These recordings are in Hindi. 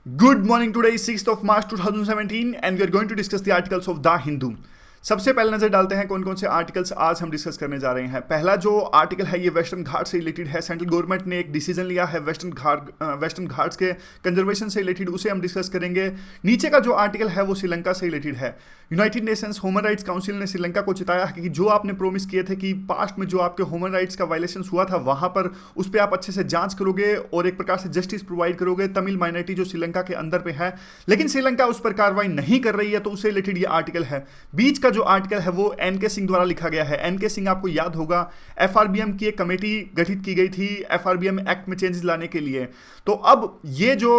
Good morning. Today is 6th of March 2017 and we are going to discuss the articles of The Hindu. सबसे पहले नजर डालते हैं कौन कौन से आर्टिकल्स आज हम डिस्कस करने जा रहे हैं। पहला जो आर्टिकल है ये वेस्टर्न घाट से रिलेटेड है। सेंट्रल गवर्नमेंट ने एक डिसीजन लिया है वेस्टर्न घाट्स के कंजर्वेशन से रिलेटेड, उसे हम डिस्कस करेंगे। नीचे का जो आर्टिकल है वो श्रीलंका से रिलेटेड है। United Nations human rights council ने श्रीलंका को चिताया है कि जो आपने प्रोमिस किए थे कि पास्ट में जो आपके ह्यूमन राइट्स का वायलेशन हुआ था वहां पर उस पर आप अच्छे से जांच करोगे और एक प्रकार से जस्टिस प्रोवाइड करोगे तमिल माइनॉरिटी जो श्रीलंका के अंदर पे है, लेकिन श्रीलंका उस पर कार्रवाई नहीं कर रही है, तो उससे रिलेटेड ये आर्टिकल है। बीच का जो आर्टिकल है वो एनके सिंह द्वारा लिखा गया है। एनके सिंह आपको याद होगा एफआरबीएम की एक कमेटी गठित की गई थी एफआरबीएम एक्ट में चेंजेस लाने के लिए। तो अब ये जो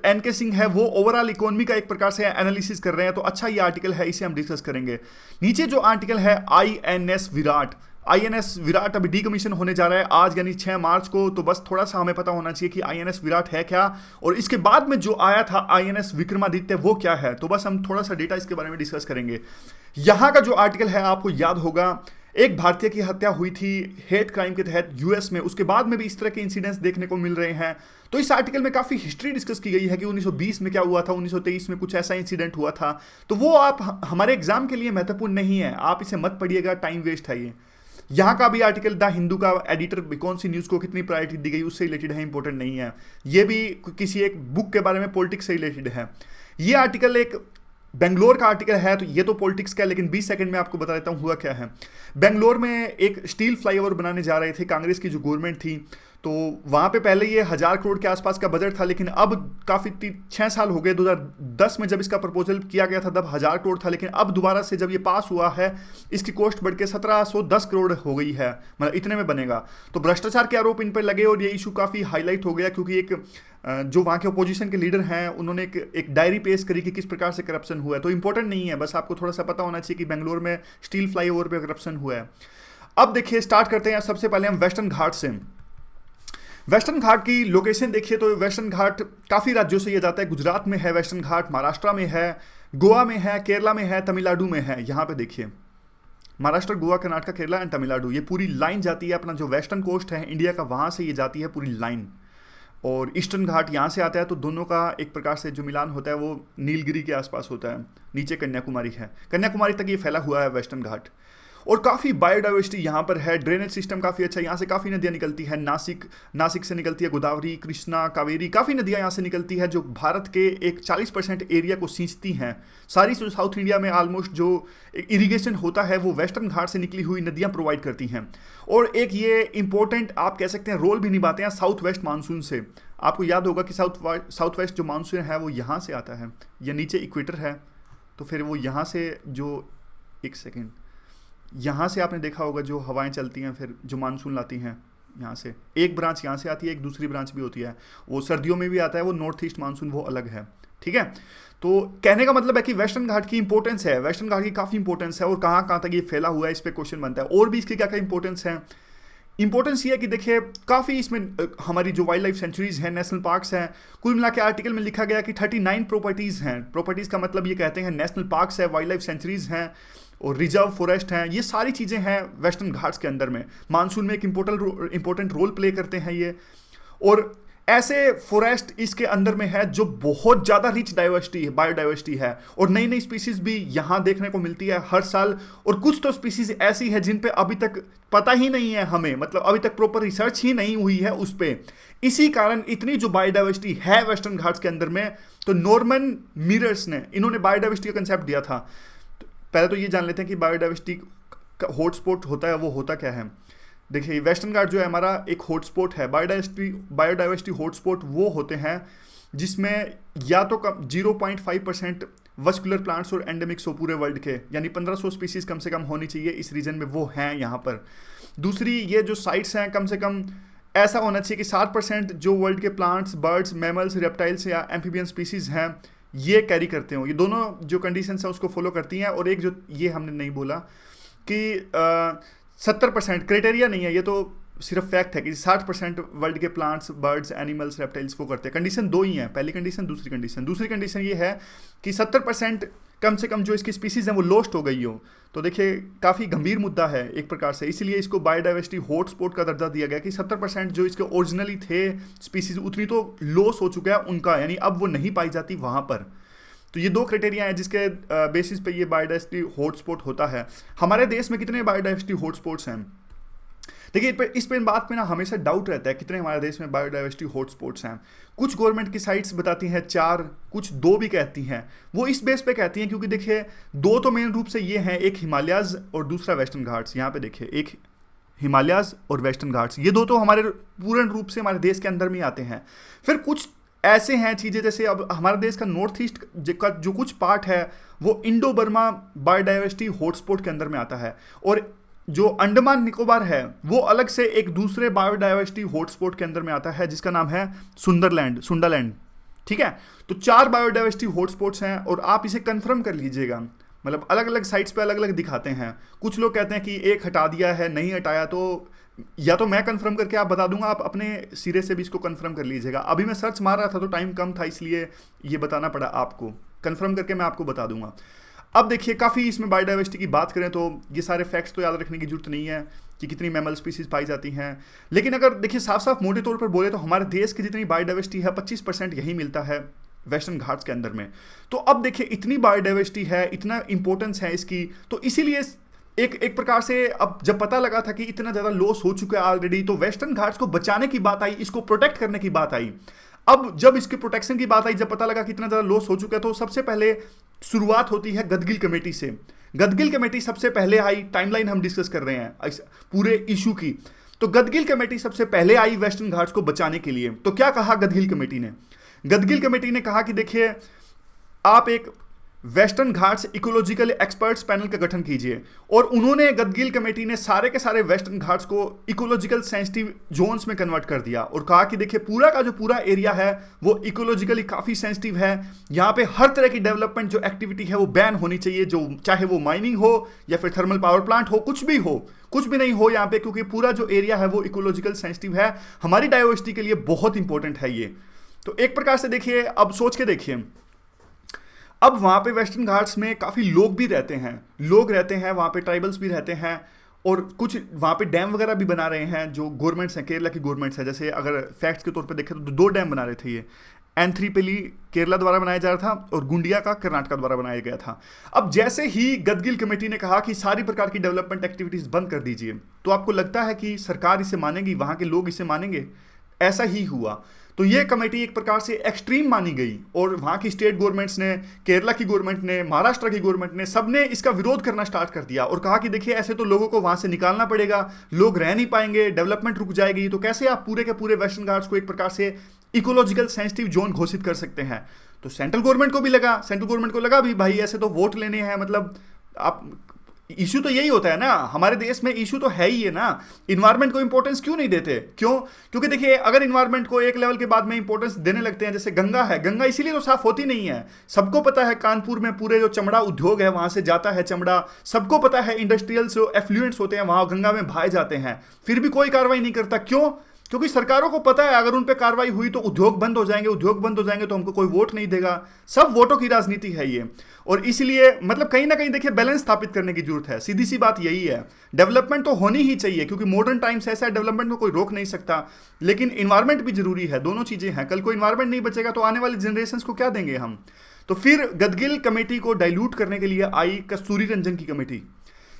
एनके सिंह है वो ओवरऑल इकोनॉमी का एक प्रकार से एनालिसिस कर रहे हैं, तो अच्छा ये आर्टिकल है, इसे हम डिस्कस करेंगे। नीचे जो आर्टिकल है आईएनएस विराट अभी डीकमीशन होने जा रहा है आज यानी 6 मार्च को, तो बस थोड़ा सा हमें पता होना चाहिए कि आईएनएस विराट है क्या और इसके बाद में जो आया था आईएनएस विक्रमादित्य वो क्या है। तो बस हम थोड़ा सा डेटा इसके बारे में डिस्कस करेंगे। यहां का जो आर्टिकल है आपको याद होगा एक भारतीय की हत्या हुई थी हेट क्राइम के तहत यूएस में, उसके बाद में भी इस तरह के इंसिडेंट्स देखने को मिल रहे हैं। तो इस आर्टिकल में काफी हिस्ट्री डिस्कस की गई है कि 1920 में क्या हुआ था, 1923 में कुछ ऐसा इंसिडेंट हुआ था। तो वो आप हमारे एग्जाम के लिए महत्वपूर्ण नहीं है, आप इसे मत पढ़िएगा, टाइम वेस्ट है ये। यहाँ का भी आर्टिकल द हिंदू का एडिटर कौन सी न्यूज़ को कितनी प्रायोरिटी दी गई उससे रिलेटेड है, इंपॉर्टेंट नहीं है। ये भी किसी एक बुक के बारे में पॉलिटिक्स से रिलेटेड है। ये आर्टिकल एक बेंगलोर का आर्टिकल है, तो ये तो पॉलिटिक्स का है, लेकिन 20 सेकंड में आपको बता देता हूँ हुआ क्या है। बेंगलोर में एक स्टील फ्लाईओवर बनाने जा रहे थे कांग्रेस की जो गवर्नमेंट थी, तो वहाँ पे पहले ये 1000 करोड़ के आसपास का बजट था, लेकिन अब काफ़ी 6 साल हो गए। 2010 में जब इसका प्रपोजल किया गया था तब 1000 करोड़ था, लेकिन अब दोबारा से जब ये पास हुआ है इसकी कॉस्ट बढ़ के 1710 करोड़ हो गई है, मतलब इतने में बनेगा। तो भ्रष्टाचार के आरोप इन पर लगे और ये इशू काफ़ी हाईलाइट हो गया, क्योंकि एक जो वहाँ के अपोजिशन के लीडर हैं उन्होंने एक डायरी पेश करी कि किस प्रकार से करप्शन हुआ है। तो इंपॉर्टेंट नहीं है, बस आपको थोड़ा सा पता होना चाहिए कि बेंगलोर में स्टील फ्लाईओवर पे करप्शन हुआ है। अब देखिए स्टार्ट करते हैं। सबसे पहले हम वेस्टर्न घाट से। वेस्टर्न घाट की लोकेशन देखिए तो वेस्टर्न घाट काफ़ी राज्यों से ये जाता है। गुजरात में है वेस्टर्न घाट, महाराष्ट्र में है, गोवा में है, केरला में है, तमिलनाडु में है। यहाँ पे देखिए महाराष्ट्र, गोवा, कर्नाटक, केरला एंड तमिलनाडु, ये पूरी लाइन जाती है। अपना जो वेस्टर्न कोस्ट है इंडिया का वहाँ से ये जाती है पूरी लाइन, और ईस्टर्न घाट यहाँ से आता है। तो दोनों का एक प्रकार से जो मिलान होता है वो नीलगिरी के आसपास होता है। नीचे कन्याकुमारी है, कन्याकुमारी तक ये फैला हुआ है वेस्टर्न घाट। और काफ़ी बायोडाइवर्सिटी यहाँ पर है। ड्रेनेज सिस्टम काफ़ी अच्छा है, यहाँ से काफ़ी नदियाँ निकलती है। नासिक से निकलती है गोदावरी, कृष्णा, कावेरी, काफ़ी नदियाँ यहाँ से निकलती है जो भारत के एक 40% एरिया को सींचती हैं। सारी जो साउथ इंडिया में ऑलमोस्ट जो इरिगेशन होता है वो वेस्टर्न घाट से निकली हुई नदियाँ प्रोवाइड करती हैं। और एक ये इंपॉर्टेंट आप कह सकते हैं रोल भी निभाते हैं साउथ वेस्ट मानसून से। आपको याद होगा कि साउथ वेस्ट जो मानसून है वो यहाँ से आता है, ये नीचे इक्वेटर है, तो फिर वो यहाँ से जो एक सेकेंड यहाँ से आपने देखा होगा जो हवाएं चलती हैं फिर जो मानसून लाती हैं, यहाँ से एक ब्रांच यहाँ से आती है, एक दूसरी ब्रांच भी होती है, वो सर्दियों में भी आता है, वो नॉर्थ ईस्ट मानसून वो अलग है। ठीक है, तो कहने का मतलब है कि वेस्टर्न घाट की इंपॉर्टेंस है, वेस्टर्न घाट की काफ़ी इंपॉर्टेंस है और कहाँ कहाँ तक ये फैला हुआ है इस पर क्वेश्चन बनता है। और भी इसकी क्या क्या इंपॉर्टेंस है। इंपॉर्टेंस ये है कि देखिए काफ़ी इसमें हमारी जो वाइल्ड लाइफ सेंचुरीज हैं, नेशनल पार्क्स हैं, कुल मिला के आर्टिकल में लिखा गया कि 39 प्रॉपर्टीज़ हैं। प्रॉपर्टीज़ का मतलब ये कहते हैं नेशनल पार्क्स है, वाइल्ड लाइफ सेंचुरीज हैं और रिजर्व फॉरेस्ट हैं। ये सारी चीज़ें हैं वेस्टर्न घाट्स के अंदर में। मानसून में एक इंपॉर्टेंट रोल प्ले करते हैं ये। और ऐसे फॉरेस्ट इसके अंदर में है जो बहुत ज़्यादा रिच डाइवर्सिटी है, बायोडाइवर्सिटी है, और नई नई स्पीसीज भी यहाँ देखने को मिलती है हर साल। और कुछ तो स्पीसीज ऐसी है जिन पे अभी तक पता ही नहीं है हमें, मतलब अभी तक प्रॉपर रिसर्च ही नहीं हुई है उस पर। इसी कारण इतनी जो बायोडाइवर्सिटी है वेस्टर्न घाट्स के अंदर में, तो नॉर्मन मिरर्स ने इन्होंने बायोडाइवर्सिटी का कंसेप्ट दिया था। पहले तो ये जान लेते हैं कि बायोडाइवर्सिटी का हॉटस्पॉट होता है वो होता क्या है। देखिए वेस्टर्न घाट जो है हमारा एक हॉटस्पॉट है। बायोडाइवर्सिटी हॉटस्पॉट वो होते हैं जिसमें या तो कम 0.5% वस्कुलर प्लांट्स और एंडेमिक्स हो पूरे वर्ल्ड के, यानी 1500 स्पीसीज कम से कम होनी चाहिए इस रीजन में, वो हैं यहाँ पर। दूसरी ये जो साइट्स हैं कम से कम ऐसा होना चाहिए कि 60% जो वर्ल्ड के प्लांट्स, बर्ड्स, मैमल्स, रेप्टाइल्स या एम्फीबियन स्पीसीज हैं ये कैरी करते हो। ये दोनों जो कंडीशंस हैं उसको फॉलो करती हैं। और एक जो ये हमने नहीं बोला कि 70% क्राइटेरिया नहीं है, ये तो सिर्फ फैक्ट है कि 60% वर्ल्ड के प्लांट्स, बर्ड्स, एनिमल्स, रेप्टाइल्स वो करते हैं। कंडीशन दो ही हैं, पहली कंडीशन, दूसरी कंडीशन। दूसरी कंडीशन ये है कि 70% कम से कम जो इसकी स्पीसीज हैं वो लॉस्ट हो गई हो, तो देखिए काफ़ी गंभीर मुद्दा है एक प्रकार से। इसीलिए इसको बायोडाइवर्सिटी हॉटस्पॉट का दर्जा दिया गया कि 70% जो इसके ओरिजिनली थे स्पीसीज उतनी तो लॉस हो चुका है उनका, यानी अब वो नहीं पाई जाती वहाँ पर। तो ये दो क्राइटेरिया हैं जिसके बेसिस पे ये बायोडाइवर्सिटी हॉटस्पॉट होता है। हमारे देश में कितने बायोडाइवर्सिटी हॉटस्पॉट्स हैं? देखिए इस पे बात में ना हमेशा डाउट रहता है कितने हमारे देश में बायोडाइवर्सिटी हॉटस्पॉट्स हैं। कुछ गवर्नमेंट की साइट्स बताती हैं 4, कुछ 2 भी कहती हैं। वो इस बेस पे कहती हैं क्योंकि देखिए 2 तो मेन रूप से ये हैं, एक हिमालयाज और दूसरा वेस्टर्न घाट्स। यहाँ पे देखिए एक हिमालयाज और वेस्टर्न घाट्स, ये 2 तो हमारे पूर्ण रूप से हमारे देश के अंदर में आते हैं। फिर कुछ ऐसे हैं चीज़ें, जैसे अब हमारे देश का नॉर्थ ईस्ट का जो कुछ पार्ट है वो इंडो बर्मा बायोडाइवर्सिटी हॉटस्पॉट के अंदर में आता है, और जो अंडमान निकोबार है वो अलग से एक दूसरे बायोडाइवर्सिटी हॉटस्पॉट के अंदर में आता है जिसका नाम है सुंडालैंड। ठीक है, तो 4 बायोडाइवर्सिटी हॉटस्पॉट्स हैं और आप इसे कंफर्म कर लीजिएगा। मतलब अलग अलग साइट्स पे अलग अलग दिखाते हैं। कुछ लोग कहते हैं कि एक हटा दिया है, नहीं हटाया, तो या तो मैं कंफर्म करके आप बता दूंगा, आप अपने सिरे से भी इसको कंफर्म कर लीजिएगा। अभी मैं सर्च मार रहा था तो टाइम कम था, इसलिए ये बताना पड़ा आपको। कंफर्म करके मैं आपको बता दूंगा। अब देखिए काफ़ी इसमें बायोडाइवर्सिटी की बात करें तो ये सारे फैक्ट्स तो याद रखने की जरूरत नहीं है कि कितनी मैमल स्पीसीज पाई जाती हैं, लेकिन अगर देखिए साफ साफ मोटे तौर पर बोले तो हमारे देश की जितनी बायोडाइवर्सिटी है 25% यही मिलता है वेस्टर्न घाट्स के अंदर में। तो अब देखिए इतनी बायोडाइवर्सिटी है, इतना इंपॉर्टेंस है इसकी, तो इसीलिए एक प्रकार से अब जब पता लगा था कि इतना ज़्यादा लॉस हो चुका है ऑलरेडी, तो वेस्टर्न घाट्स को बचाने की बात आई, इसको प्रोटेक्ट करने की बात आई। अब जब इसके प्रोटेक्शन की बात आई, जब पता लगा कि इतना ज़्यादा लॉस हो चुका है, तो सबसे पहले शुरुआत होती है गदगिल कमेटी से। गदगिल कमेटी सबसे पहले आई, टाइमलाइन हम डिस्कस कर रहे हैं पूरे इशू की। तो गदगिल कमेटी सबसे पहले आई वेस्टर्न घाट्स को बचाने के लिए। तो क्या कहा गदगिल कमेटी ने? गदगिल कमेटी ने कहा कि देखिए आप एक western Ghats ecological experts panel का गठन कीजिए, और उन्होंने गदगिल कमेटी ने सारे के सारे वेस्टर्न घाट्स को इकोलॉजिकल सेंसिटिव जोन्स में कन्वर्ट कर दिया और कहा कि देखिए पूरा का जो पूरा एरिया है वो इकोलॉजिकली काफ़ी सेंसिटिव है। यहाँ पे हर तरह की डेवलपमेंट जो एक्टिविटी है वो बैन होनी चाहिए, जो चाहे वो माइनिंग हो या फिर थर्मल पावर प्लांट हो, कुछ भी हो, कुछ भी नहीं हो यहाँ पे, क्योंकि पूरा जो एरिया है वो इकोलॉजिकल सेंसिटिव है, हमारी डाइवर्सिटी के लिए बहुत इंपॉर्टेंट है ये। तो एक प्रकार से देखिए, अब सोच के देखिए, अब वहाँ पे वेस्टर्न घाट्स में काफ़ी लोग भी रहते हैं, वहाँ पे ट्राइबल्स भी रहते हैं, और कुछ वहाँ पे डैम वगैरह भी बना रहे हैं जो गवर्नमेंट्स हैं, केरला की गवर्नमेंट्स है। जैसे अगर फैक्ट्स के तौर पे देखें तो 2 डैम बना रहे थे ये, एनथ्रीपेली केरला द्वारा बनाया जा रहा था और गुंडिया का कर्नाटका द्वारा बनाया गया था। अब जैसे ही गदगिल कमेटी ने कहा कि सारी प्रकार की डेवलपमेंट एक्टिविटीज़ बंद कर दीजिए, तो आपको लगता है कि सरकार इसे मानेगी, वहाँ के लोग इसे मानेंगे? ऐसा ही हुआ। तो ये कमेटी एक प्रकार से एक्सट्रीम मानी गई, और वहाँ की स्टेट गवर्नमेंट्स ने, केरला की गवर्नमेंट ने, महाराष्ट्र की गवर्नमेंट ने, सबने इसका विरोध करना स्टार्ट कर दिया और कहा कि देखिए ऐसे तो लोगों को वहाँ से निकालना पड़ेगा, लोग रह नहीं पाएंगे, डेवलपमेंट रुक जाएगी, तो कैसे आप पूरे के पूरे वेस्टर्न घाट्स को एक प्रकार से इकोलॉजिकल सेंसिटिव जोन घोषित कर सकते हैं। तो सेंट्रल गवर्नमेंट को लगा भी भाई ऐसे तो वोट लेने हैं, मतलब आप इशू तो यही होता है ना, हमारे देश में इशू तो है ही है ना, इन्वायरमेंट को इंपॉर्टेंस क्यों नहीं देते? क्यों? क्योंकि देखिए अगर इन्वायरमेंट को एक लेवल के बाद में इंपॉर्टेंस देने लगते हैं, जैसे गंगा है, गंगा इसीलिए तो साफ होती नहीं है। सबको पता है कानपुर में पूरे जो चमड़ा उद्योग है वहां से जाता है चमड़ा, सबको पता है इंडस्ट्रियल जो एफ्लुएंट्स होते हैं वहां गंगा में भाए जाते हैं, फिर भी कोई कार्रवाई नहीं करता। क्यों? क्योंकि सरकारों को पता है अगर उन पर कार्रवाई हुई तो उद्योग बंद हो जाएंगे, तो हमको कोई वोट नहीं देगा। सब वोटों की राजनीति है ये, और इसलिए मतलब कहीं ना कहीं देखिए बैलेंस स्थापित करने की जरूरत है। सीधी सी बात यही है, डेवलपमेंट तो होनी ही चाहिए क्योंकि मॉडर्न टाइम्स ऐसा है, डेवलपमेंट को कोई रोक नहीं सकता, लेकिन इन्वायरमेंट भी जरूरी है। दोनों चीजें हैं, कल को इन्वायरमेंट नहीं बचेगा तो आने वाली जनरेशन को क्या देंगे हम? तो फिर गदगिल कमेटी को डाइल्यूट करने के लिए आई कस्तूरी रंजन की कमेटी।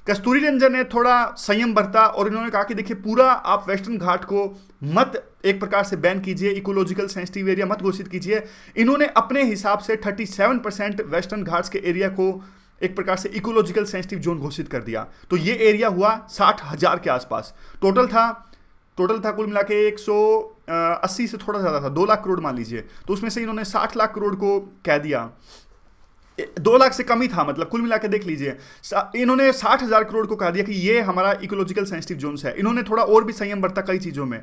कस्तूरी रंजन ने थोड़ा संयम बरता और इन्होंने कहा कि देखिए पूरा आप वेस्टर्न घाट को मत एक प्रकार से बैन कीजिए, इकोलॉजिकल सेंसिटिव एरिया मत घोषित कीजिए। इन्होंने अपने हिसाब से 37% वेस्टर्न घाट्स के एरिया को एक प्रकार से इकोलॉजिकल सेंसिटिव जोन घोषित कर दिया। तो ये एरिया हुआ 60,000 के आसपास। टोटल था कुल मिला के 180 से थोड़ा ज़्यादा था, 2 लाख करोड़ मान लीजिए। तो उसमें से इन्होंने 60 लाख करोड़ को कह दिया, 2 लाख से कम ही था, मतलब कुल मिला के देख लीजिए। इन्होंने 60,000 करोड़ को कहा दिया कि ये हमारा इकोलॉजिकल सेंसिटिव जोन्स है। इन्होंने थोड़ा और भी संयम बरता कई चीज़ों में।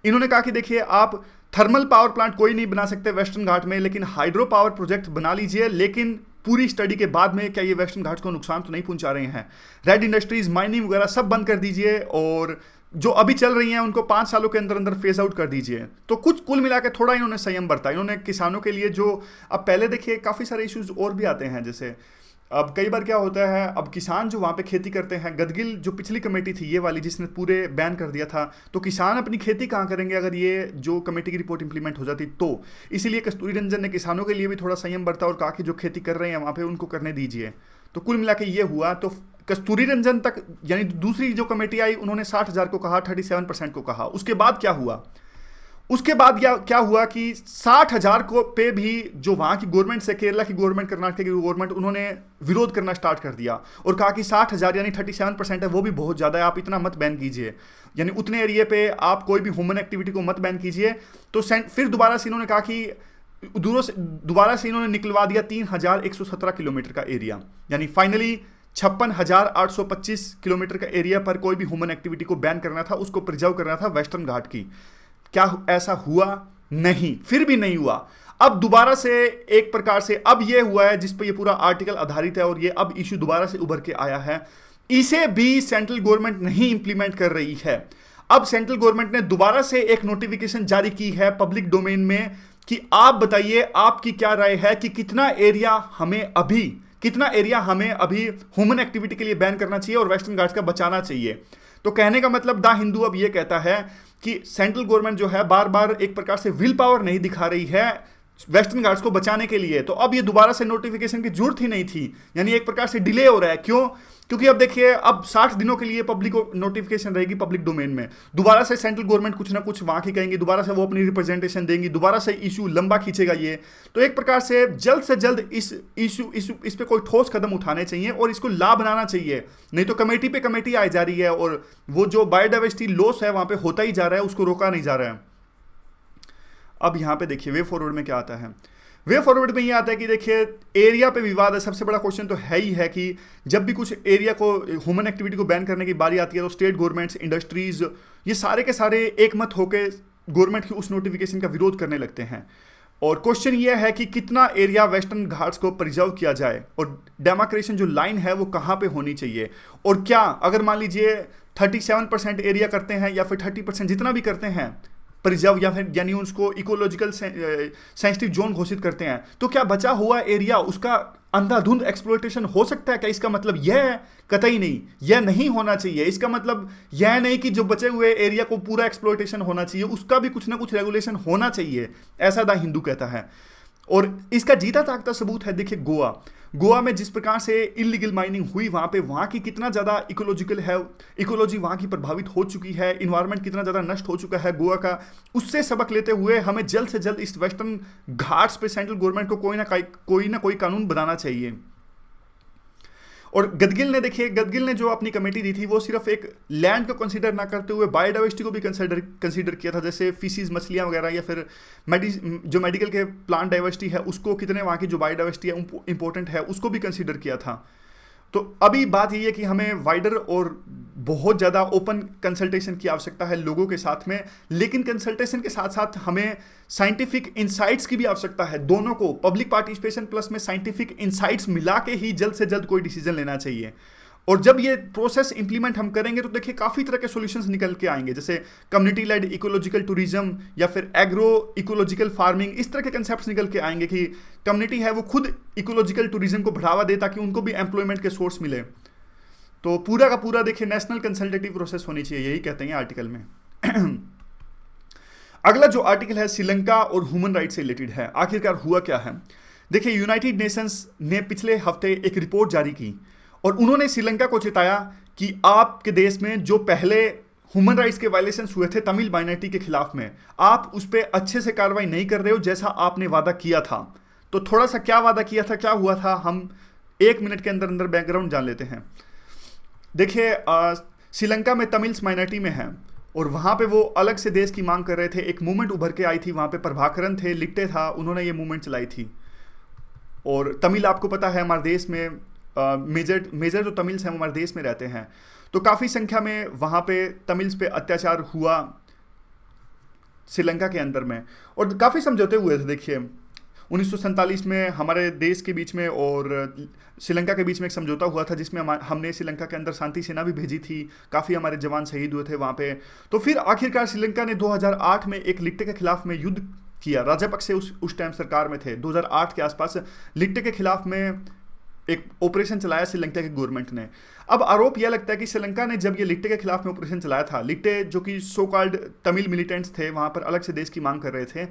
इन्होंने कहा कि देखिए आप थर्मल पावर प्लांट कोई नहीं बना सकते वेस्टर्न घाट में, लेकिन हाइड्रो पावर प्रोजेक्ट बना लीजिए, लेकिन पूरी स्टडी के बाद में क्या ये वेस्टर्न घाट्स को नुकसान तो नहीं पहुंचा रहे हैं। रेड इंडस्ट्रीज, माइनिंग वगैरह सब बंद कर दीजिए, और जो अभी चल रही हैं उनको 5 सालों के अंदर अंदर फेज आउट कर दीजिए। तो कुछ कुल मिला के थोड़ा इन्होंने संयम बरता। इन्होंने किसानों के लिए जो अब पहले देखिए काफ़ी सारे इश्यूज और भी आते हैं, जैसे अब कई बार क्या होता है, अब किसान जो वहाँ पे खेती करते हैं, गदगिल जो पिछली कमेटी थी ये वाली जिसने पूरे बैन कर दिया था, तो किसान अपनी खेती कहाँ करेंगे अगर ये जो कमेटी की रिपोर्ट इंप्लीमेंट हो जाती तो। इसीलिए कस्तूरी रंजन ने किसानों के लिए भी थोड़ा संयम बरता और कहा कि जो खेती कर रहे हैं वहाँ पे उनको करने दीजिए। तो कुल मिला के ये हुआ। तो कस्तूरी रंजन तक यानी दूसरी जो कमेटी आई उन्होंने 60,000 को कहा, 37% को कहा। उसके बाद क्या हुआ, उसके बाद क्या हुआ कि 60,000 को पे भी जो वहाँ की गवर्नमेंट से, केरला की गवर्नमेंट, कर्नाटक की गवर्नमेंट, उन्होंने विरोध करना स्टार्ट कर दिया और कहा कि 60,000 यानी 37% है, वो भी बहुत ज़्यादा है, आप इतना मत बैन कीजिए, यानी उतने एरिया पे आप कोई भी ह्यूमन एक्टिविटी को मत बैन कीजिए। तो फिर दोबारा से इन्होंने कहा कि दोबारा से इन्होंने निकलवा दिया 3,117 किलोमीटर का एरिया, यानी फाइनली 56,825 किलोमीटर का एरिया पर कोई भी ह्यूमन एक्टिविटी को बैन करना था, उसको प्रिजर्व करना था वेस्टर्न घाट की। क्या ऐसा हुआ? नहीं, फिर भी नहीं हुआ। अब दोबारा से एक प्रकार से अब ये हुआ है जिस पर ये पूरा आर्टिकल आधारित है और ये अब इश्यू दोबारा से उभर के आया है, इसे भी सेंट्रल गवर्नमेंट नहीं इंप्लीमेंट कर रही है। अब सेंट्रल गवर्नमेंट ने दोबारा से एक नोटिफिकेशन जारी की है पब्लिक डोमेन में कि आप बताइए आपकी क्या राय है कि कितना एरिया हमें अभी ह्यूमन एक्टिविटी के लिए बैन करना चाहिए और वेस्टर्न घाट्स का बचाना चाहिए। तो कहने का मतलब द हिंदू अब ये कहता है कि सेंट्रल गवर्नमेंट जो है बार बार एक प्रकार से विल पावर नहीं दिखा रही है वेस्टर्न घाट्स को बचाने के लिए। तो अब ये दोबारा से नोटिफिकेशन की जरूरत ही नहीं थी, यानी एक प्रकार से डिले हो रहा है। क्यों? क्योंकि अब देखिए अब 60 दिनों के लिए पब्लिक को नोटिफिकेशन रहेगी पब्लिक डोमेन में, दोबारा से सेंट्रल गवर्नमेंट कुछ ना कुछ वहां की कहेंगी, दोबारा से वो अपनी रिप्रेजेंटेशन देंगी, दोबारा से इशू लंबा खींचेगा ये। तो एक प्रकार से जल्द इस पे कोई ठोस कदम उठाने चाहिए और इसको ला बनाना चाहिए, नहीं तो कमेटी पे कमेटी आई जा रही है और वो जो बायोडाइवर्सिटी लॉस है वहां पे होता ही जा रहा है, उसको रोका नहीं जा रहा है। अब यहां पे देखिए वे फॉरवर्ड में क्या आता है। वे फॉरवर्ड में ये आता है कि देखिए एरिया पे विवाद है। सबसे बड़ा क्वेश्चन तो है ही है कि जब भी कुछ एरिया को ह्यूमन एक्टिविटी को बैन करने की बारी आती है तो स्टेट गवर्नमेंट्स, इंडस्ट्रीज, ये सारे के सारे एक मत होकर गवर्नमेंट की उस नोटिफिकेशन का विरोध करने लगते हैं। और क्वेश्चन ये है कि कितना एरिया वेस्टर्न घाट्स को प्रिजर्व किया जाए और डेमार्केशन जो लाइन है वो कहाँ पे होनी चाहिए, और क्या अगर मान लीजिए 37% एरिया करते हैं या फिर 30% जितना भी करते हैं प्रिजर्व या फिर यानी उसको इकोलॉजिकल सेंसिटिव जोन घोषित करते हैं, तो क्या बचा हुआ एरिया उसका अंधाधुंध एक्सप्लॉयटेशन हो सकता है? क्या इसका मतलब यह है? कतई नहीं, यह नहीं होना चाहिए। इसका मतलब यह नहीं कि जो बचे हुए एरिया को पूरा एक्सप्लॉयटेशन होना चाहिए, उसका भी कुछ ना कुछ रेगुलेशन होना चाहिए, ऐसा द हिंदू कहता है। और इसका जीता जागता सबूत है देखिए गोवा में जिस प्रकार से इलीगल माइनिंग हुई, वहाँ की कितना ज़्यादा इकोलॉजी वहाँ की प्रभावित हो चुकी है, इन्वायरमेंट कितना ज़्यादा नष्ट हो चुका है गोवा का। उससे सबक लेते हुए हमें जल्द से जल्द इस वेस्टर्न घाट्स पे सेंट्रल गवर्नमेंट को कोई ना कोई कानून बनाना चाहिए। और गदगिल ने जो अपनी कमेटी दी थी वो सिर्फ एक लैंड को कंसीडर ना करते हुए बायोडाइवर्सिटी को भी कंसीडर किया था, जैसे फिशीज, मछलियां वगैरह, या फिर जो मेडिकल के प्लांट डाइवर्सिटी है उसको, कितने वहाँ की जो बायोडाइवर्सिटी है इंपॉर्टेंट है, उसको भी कंसीडर किया था। तो अभी बात ये है कि हमें वाइडर और बहुत ज़्यादा ओपन कंसल्टेशन की आवश्यकता है लोगों के साथ में, लेकिन कंसल्टेशन के साथ साथ हमें साइंटिफिक इंसाइट्स की भी आवश्यकता है। दोनों को, पब्लिक पार्टिसिपेशन प्लस में साइंटिफिक इंसाइट्स मिला के ही जल्द से जल्द कोई डिसीजन लेना चाहिए। और जब ये प्रोसेस इंप्लीमेंट हम करेंगे तो देखिए काफ़ी तरह के सॉल्यूशंस निकल के आएंगे, जैसे कम्युनिटी लेड इकोलॉजिकल टूरिज्म या फिर एग्रो इकोलॉजिकल फार्मिंग, इस तरह के कंसेप्ट्स निकल के आएंगे कि कम्युनिटी है वो खुद इकोलॉजिकल टूरिज्म को बढ़ावा दे ताकि उनको भी एम्प्लॉयमेंट के सोर्स मिले। तो पूरा का पूरा देखिए नेशनल कंसल्टेटिव प्रोसेस होनी चाहिए, यही कहते हैं आर्टिकल में। अगला जो आर्टिकल है श्रीलंका और ह्यूमन राइट से रिलेटेड है। आखिरकार हुआ क्या है? देखिए यूनाइटेड नेशंस ने पिछले हफ्ते एक रिपोर्ट जारी की और उन्होंने श्रीलंका को चेताया कि आपके देश में जो पहले ह्यूमन राइट्स के वायलेशंस हुए थे तमिल माइनॉरिटी के खिलाफ में, आप उस पर अच्छे से कार्रवाई नहीं कर रहे हो जैसा आपने वादा किया था। तो थोड़ा सा क्या वादा किया था, क्या हुआ था, हम 1 मिनट के अंदर अंदर बैकग्राउंड जान लेते हैं। देखिए श्रीलंका में तमिल्स माइनॉरिटी में हैं और वहाँ पे वो अलग से देश की मांग कर रहे थे। एक मूवमेंट उभर के आई थी, वहाँ पे प्रभाकरन थे, लिट्टे था, उन्होंने ये मूवमेंट चलाई थी। और तमिल आपको पता है हमारे देश में मेजर जो तमिल्स हैं वो हमारे देश में रहते हैं, तो काफ़ी संख्या में वहाँ पे तमिल्स पे अत्याचार हुआ श्रीलंका के अंदर में और काफ़ी समझौते हुए थे। देखिए 1947 में हमारे देश के बीच में और श्रीलंका के बीच में एक समझौता हुआ था जिसमें हमने श्रीलंका के अंदर शांति सेना भी भेजी थी, काफ़ी हमारे जवान शहीद हुए थे वहाँ पे। तो फिर आखिरकार श्रीलंका ने 2008 में एक लिट्टे के खिलाफ में युद्ध किया। राजापक्से उस टाइम सरकार में थे। 2008 के आसपास लिट्टे के खिलाफ में एक ऑपरेशन चलाया श्रीलंका की गवर्नमेंट ने। अब आरोप यह लगता है कि श्रीलंका ने जब ये लिट्टे के खिलाफ में ऑपरेशन चलाया था, लिट्टे जो कि सो कॉल्ड तमिल मिलिटेंट्स थे, वहां पर अलग से देश की मांग कर रहे थे,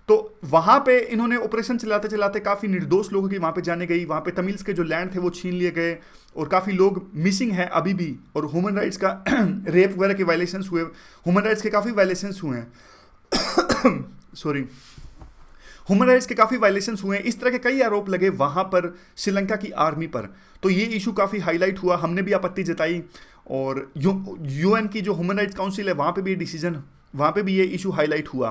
तो वहां पे इन्होंने ऑपरेशन चलाते चलाते काफी निर्दोष लोगों की वहां पे जाने गई, वहां पे तमिल्स के जो लैंड थे वो छीन लिए गए और काफी लोग मिसिंग हैं अभी भी, और ह्यूमन राइट्स का रेप वगैरह के वायलेशंस हुए, ह्यूमन राइट्स के काफी वायलेशंस हुए हैं सॉरी, ह्यूमन राइट्स के काफी वायलेशंस हुए हैं। इस तरह के कई आरोप लगे वहां पर श्रीलंका की आर्मी पर। तो ये इशू काफी हाईलाइट हुआ, हमने भी आपत्ति जताई, और यूएन की जो ह्यूमन राइट्स काउंसिल है वहां पे भी डिसीजन, वहां पे भी ये इशू हाईलाइट हुआ।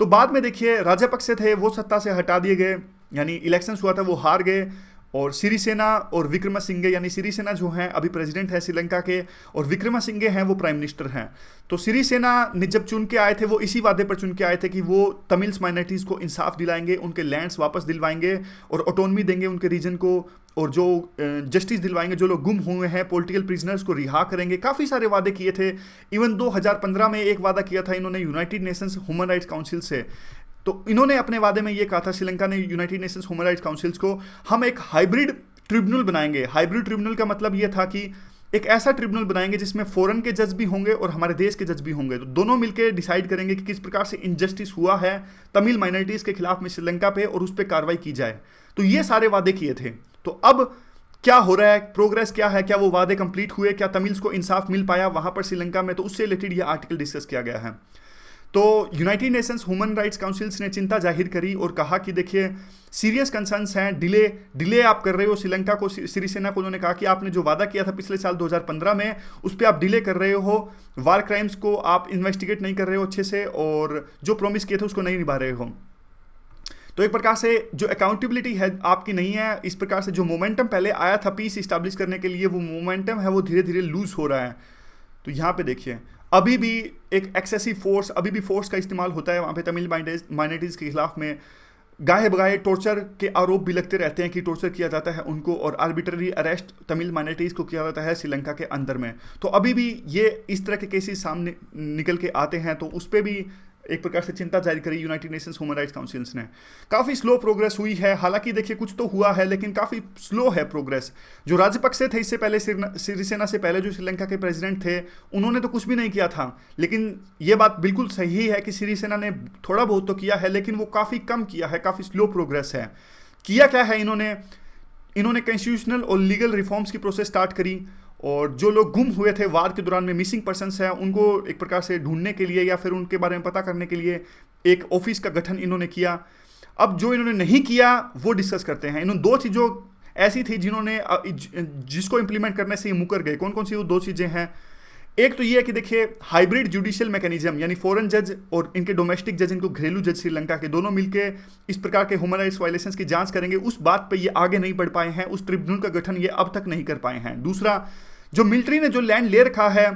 तो बाद में देखिए राजपक्षे थे वो सत्ता से हटा दिए गए, यानी इलेक्शंस हुआ था वो हार गए, और सिरिसेना और विक्रमसिंघे, यानी सिरिसेना जो हैं अभी प्रेसिडेंट है श्रीलंका के, और विक्रमसिंघे हैं वो प्राइम मिनिस्टर हैं। तो सिरिसेना ने जब चुन के आए थे वो इसी वादे पर चुन के आए थे कि वो तमिल्स माइनॉरिटीज़ को इंसाफ दिलाएंगे, उनके लैंड्स वापस दिलवाएंगे और ऑटोनमी देंगे उनके रीजन को, और जो जस्टिस दिलवाएंगे, जो लोग गुम हुए हैं पॉलिटिकल प्रिजनर्स को रिहा करेंगे। काफ़ी सारे वादे किए थे। इवन 2015 में एक वादा किया था इन्होंने United Nations human rights council से। तो इन्होंने अपने वादे में ये कहा था श्रीलंका ने United Nations human rights councils को, हम एक हाइब्रिड ट्रिब्यूनल बनाएंगे। हाइब्रिड ट्रिब्यूनल का मतलब ये था कि एक ऐसा ट्रिब्यूनल बनाएंगे जिसमें फॉरेन के जज भी होंगे और हमारे देश के जज भी होंगे, तो दोनों मिलकर डिसाइड करेंगे कि किस प्रकार से इनजस्टिस हुआ है तमिल माइनॉरिटीज़ के खिलाफ में श्रीलंका पे, और उस पर कार्रवाई की जाए। तो ये सारे वादे किए थे। तो अब क्या हो रहा है, प्रोग्रेस क्या है, क्या वो वादे कंप्लीट हुए, क्या तमिल्स को इंसाफ मिल पाया वहां पर श्रीलंका में, तो उससे रिलेटेड ये आर्टिकल डिस्कस किया गया है। तो United Nations human rights councils ने चिंता जाहिर करी और कहा कि देखिए सीरियस कंसर्न्स हैं, डिले आप कर रहे हो श्रीलंका को। सिरिसेना को उन्होंने कहा कि आपने जो वादा किया था पिछले साल 2015 में उस पर आप डिले कर रहे हो, वार क्राइम्स को आप इन्वेस्टिगेट नहीं कर रहे हो अच्छे से, और जो प्रॉमिस किए थे उसको नहीं निभा रहे हो। तो एक प्रकार से जो अकाउंटेबिलिटी है आपकी नहीं है। इस प्रकार से जो मोमेंटम पहले आया था पीस इस्टेब्लिश करने के लिए, वो मोमेंटम है वो धीरे धीरे लूज हो रहा है। तो यहाँ पे देखिए अभी भी एक एक्सेसिव फोर्स, अभी भी फोर्स का इस्तेमाल होता है वहाँ पे तमिल माइनॉरिटीज़ के खिलाफ में। गाहे बगाहे टॉर्चर के आरोप भी लगते रहते हैं कि टॉर्चर किया जाता है उनको, और आर्बिट्ररी अरेस्ट तमिल माइनॉरिटीज़ को किया जाता है श्रीलंका के अंदर में। तो अभी भी ये इस तरह के केसेस सामने निकल के आते हैं, तो उस पर भी एक प्रकार से चिंता जारी करी United Nations human rights councils ने। काफ़ी स्लो प्रोग्रेस हुई है, हालांकि देखिए कुछ तो हुआ है लेकिन काफ़ी स्लो है प्रोग्रेस। जो राजपक्षे थे इससे पहले, सिरिसेना से पहले जो श्रीलंका के प्रेसिडेंट थे, उन्होंने तो कुछ भी नहीं किया था। लेकिन ये बात बिल्कुल सही है कि सिरिसेना ने थोड़ा बहुत तो किया है, लेकिन वो काफ़ी कम किया है, काफ़ी स्लो प्रोग्रेस है। किया क्या है इन्होंने कॉन्स्टिट्यूशनल और लीगल रिफॉर्म्स की प्रोसेस स्टार्ट करी, और जो लोग गुम हुए थे वार के दौरान में, मिसिंग पर्सन्स हैं, उनको एक प्रकार से ढूंढने के लिए या फिर उनके बारे में पता करने के लिए एक ऑफिस का गठन इन्होंने किया। अब जो इन्होंने नहीं किया वो डिस्कस करते हैं। इन्होंने दो चीज़ों ऐसी थी जिसको इंप्लीमेंट करने से ये मुकर गए। कौन कौन सी वो दो चीज़ें हैं? एक तो ये है कि देखिए हाइब्रिड जुडिशियल मैकेनिज्म, यानी फॉरेन जज और इनके डोमेस्टिक जज, इनको घरेलू जज श्रीलंका के, दोनों मिलकर इस प्रकार के ह्यूमन राइट्स वायलेशंस की जांच करेंगे। उस बात पे ये आगे नहीं बढ़ पाए हैं, उस ट्रिब्यूनल का गठन ये अब तक नहीं कर पाए हैं। दूसरा, जो मिलिट्री ने जो लैंड ले रखा है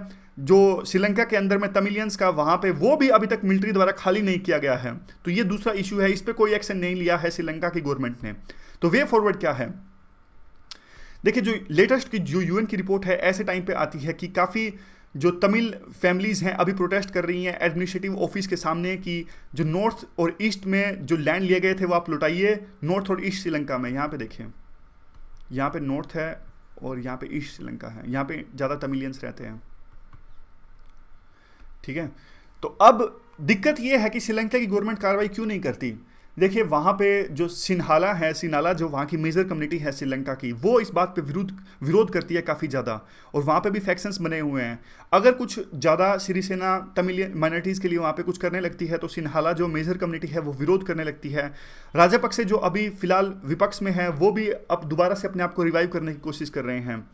जो श्रीलंका के अंदर में तमिलियंस का, वहां पे वो भी अभी तक मिलिट्री द्वारा खाली नहीं किया गया है। तो ये दूसरा इशू है, इस पे कोई एक्शन नहीं लिया है श्रीलंका की गवर्नमेंट ने। तो वे फॉरवर्ड क्या है? देखिए जो लेटेस्ट की जो यूएन की रिपोर्ट है ऐसे टाइम पे आती है कि काफ़ी जो तमिल फैमिलीज़ हैं अभी प्रोटेस्ट कर रही हैं एडमिनिस्ट्रेटिव ऑफिस के सामने कि जो नॉर्थ और ईस्ट में जो लैंड लिए गए थे वो आप लौटाइए, नॉर्थ और ईस्ट श्रीलंका में। यहाँ पे देखिए, यहाँ पे नॉर्थ है और यहाँ पे ईस्ट श्रीलंका है, यहाँ पे ज़्यादा तमिलियंस रहते हैं, ठीक है। तो अब दिक्कत ये है कि श्रीलंका की गवर्नमेंट कार्रवाई क्यों नहीं करती? देखिए वहाँ पे जो सिनाला जो वहाँ की मेजर कम्युनिटी है श्रीलंका की, वो इस बात पे विरोध करती है काफ़ी ज़्यादा, और वहाँ पे भी फैक्शंस बने हुए हैं। अगर कुछ ज़्यादा सिरिसेना तमिल माइनॉरिटीज़ के लिए वहाँ पे कुछ करने लगती है तो सिन्हाला जो मेजर कम्युनिटी है वो विरोध करने लगती है। राजपक्षे जो अभी फिलहाल विपक्ष में है वो भी अब दोबारा से अपने आप को रिवाइव करने की कोशिश कर रहे हैं।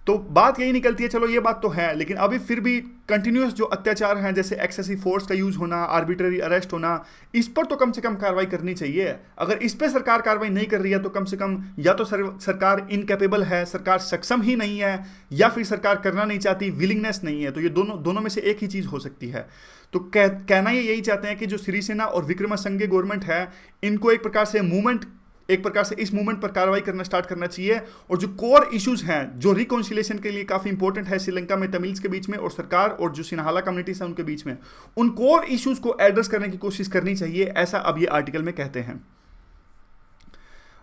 तो बात यही निकलती है, चलो ये बात तो है, लेकिन अभी फिर भी कंटिन्यूस जो अत्याचार हैं जैसे एक्सेसिव फोर्स का यूज होना, आर्बिट्ररी अरेस्ट होना, इस पर तो कम से कम कार्रवाई करनी चाहिए। अगर इस पर सरकार कार्रवाई नहीं कर रही है तो कम से कम या तो सरकार इनकैपेबल है, सरकार सक्षम ही नहीं है, या फिर सरकार करना नहीं चाहती, विलिंगनेस नहीं है। तो ये दोनों में से एक ही चीज़ हो सकती है। तो कहना ये यही चाहते हैं कि जो सिरिसेना और विक्रमसिंघे गवर्नमेंट है, इनको एक प्रकार से इस मूवमेंट पर कार्रवाई करना स्टार्ट करना चाहिए। और जो कोर इश्यूज हैं जो रिकॉन्सिलिएशन के लिए काफ़ी इंपॉर्टेंट है श्रीलंका में तमिल्स के बीच में और सरकार और जो सिन्हाला कम्युनिटीज है उनके बीच में, उन कोर इश्यूज को एड्रेस करने की कोशिश करनी चाहिए, ऐसा अब ये आर्टिकल में कहते हैं।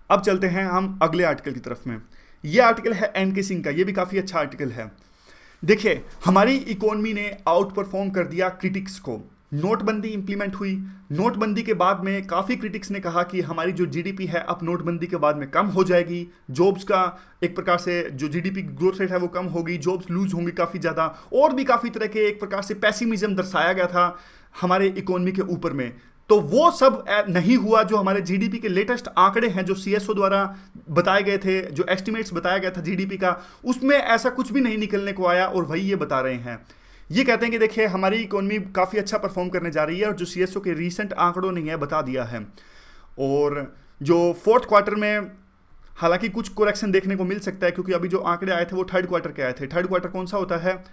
अब चलते हैं हम अगले आर्टिकल की तरफ में। ये आर्टिकल है एन के सिंह का, ये भी काफ़ी अच्छा आर्टिकल है। देखिए, हमारी इकोनॉमी ने आउट परफॉर्म कर दिया क्रिटिक्स को। नोटबंदी इंप्लीमेंट हुई, नोटबंदी के बाद में काफ़ी क्रिटिक्स ने कहा कि हमारी जो जीडीपी है अब नोटबंदी के बाद में कम हो जाएगी, जॉब्स का एक प्रकार से जो जीडीपी ग्रोथ रेट है वो कम होगी, जॉब्स लूज होंगी काफ़ी ज़्यादा, और भी काफ़ी तरह के एक प्रकार से पैसिमिज्म दर्शाया गया था हमारे इकोनॉमी के ऊपर में। तो वो सब नहीं हुआ। जो हमारे जीडीपी के लेटेस्ट आंकड़े हैं जो सीएसओ द्वारा बताए गए थे, जो एस्टिमेट्स बताया गया था जीडीपी का, उसमें ऐसा कुछ भी नहीं निकलने को आया, और वही ये बता रहे हैं। ये कहते हैं कि देखिए हमारी इकोनॉमी काफ़ी अच्छा परफॉर्म करने जा रही है, और जो सीएसओ के रीसेंट आंकड़ों ने यह बता दिया है। और जो फोर्थ क्वार्टर में हालांकि कुछ करेक्शन देखने को मिल सकता है, क्योंकि अभी जो आंकड़े आए थे वो थर्ड क्वार्टर के आए थे। थर्ड क्वार्टर कौन सा होता है,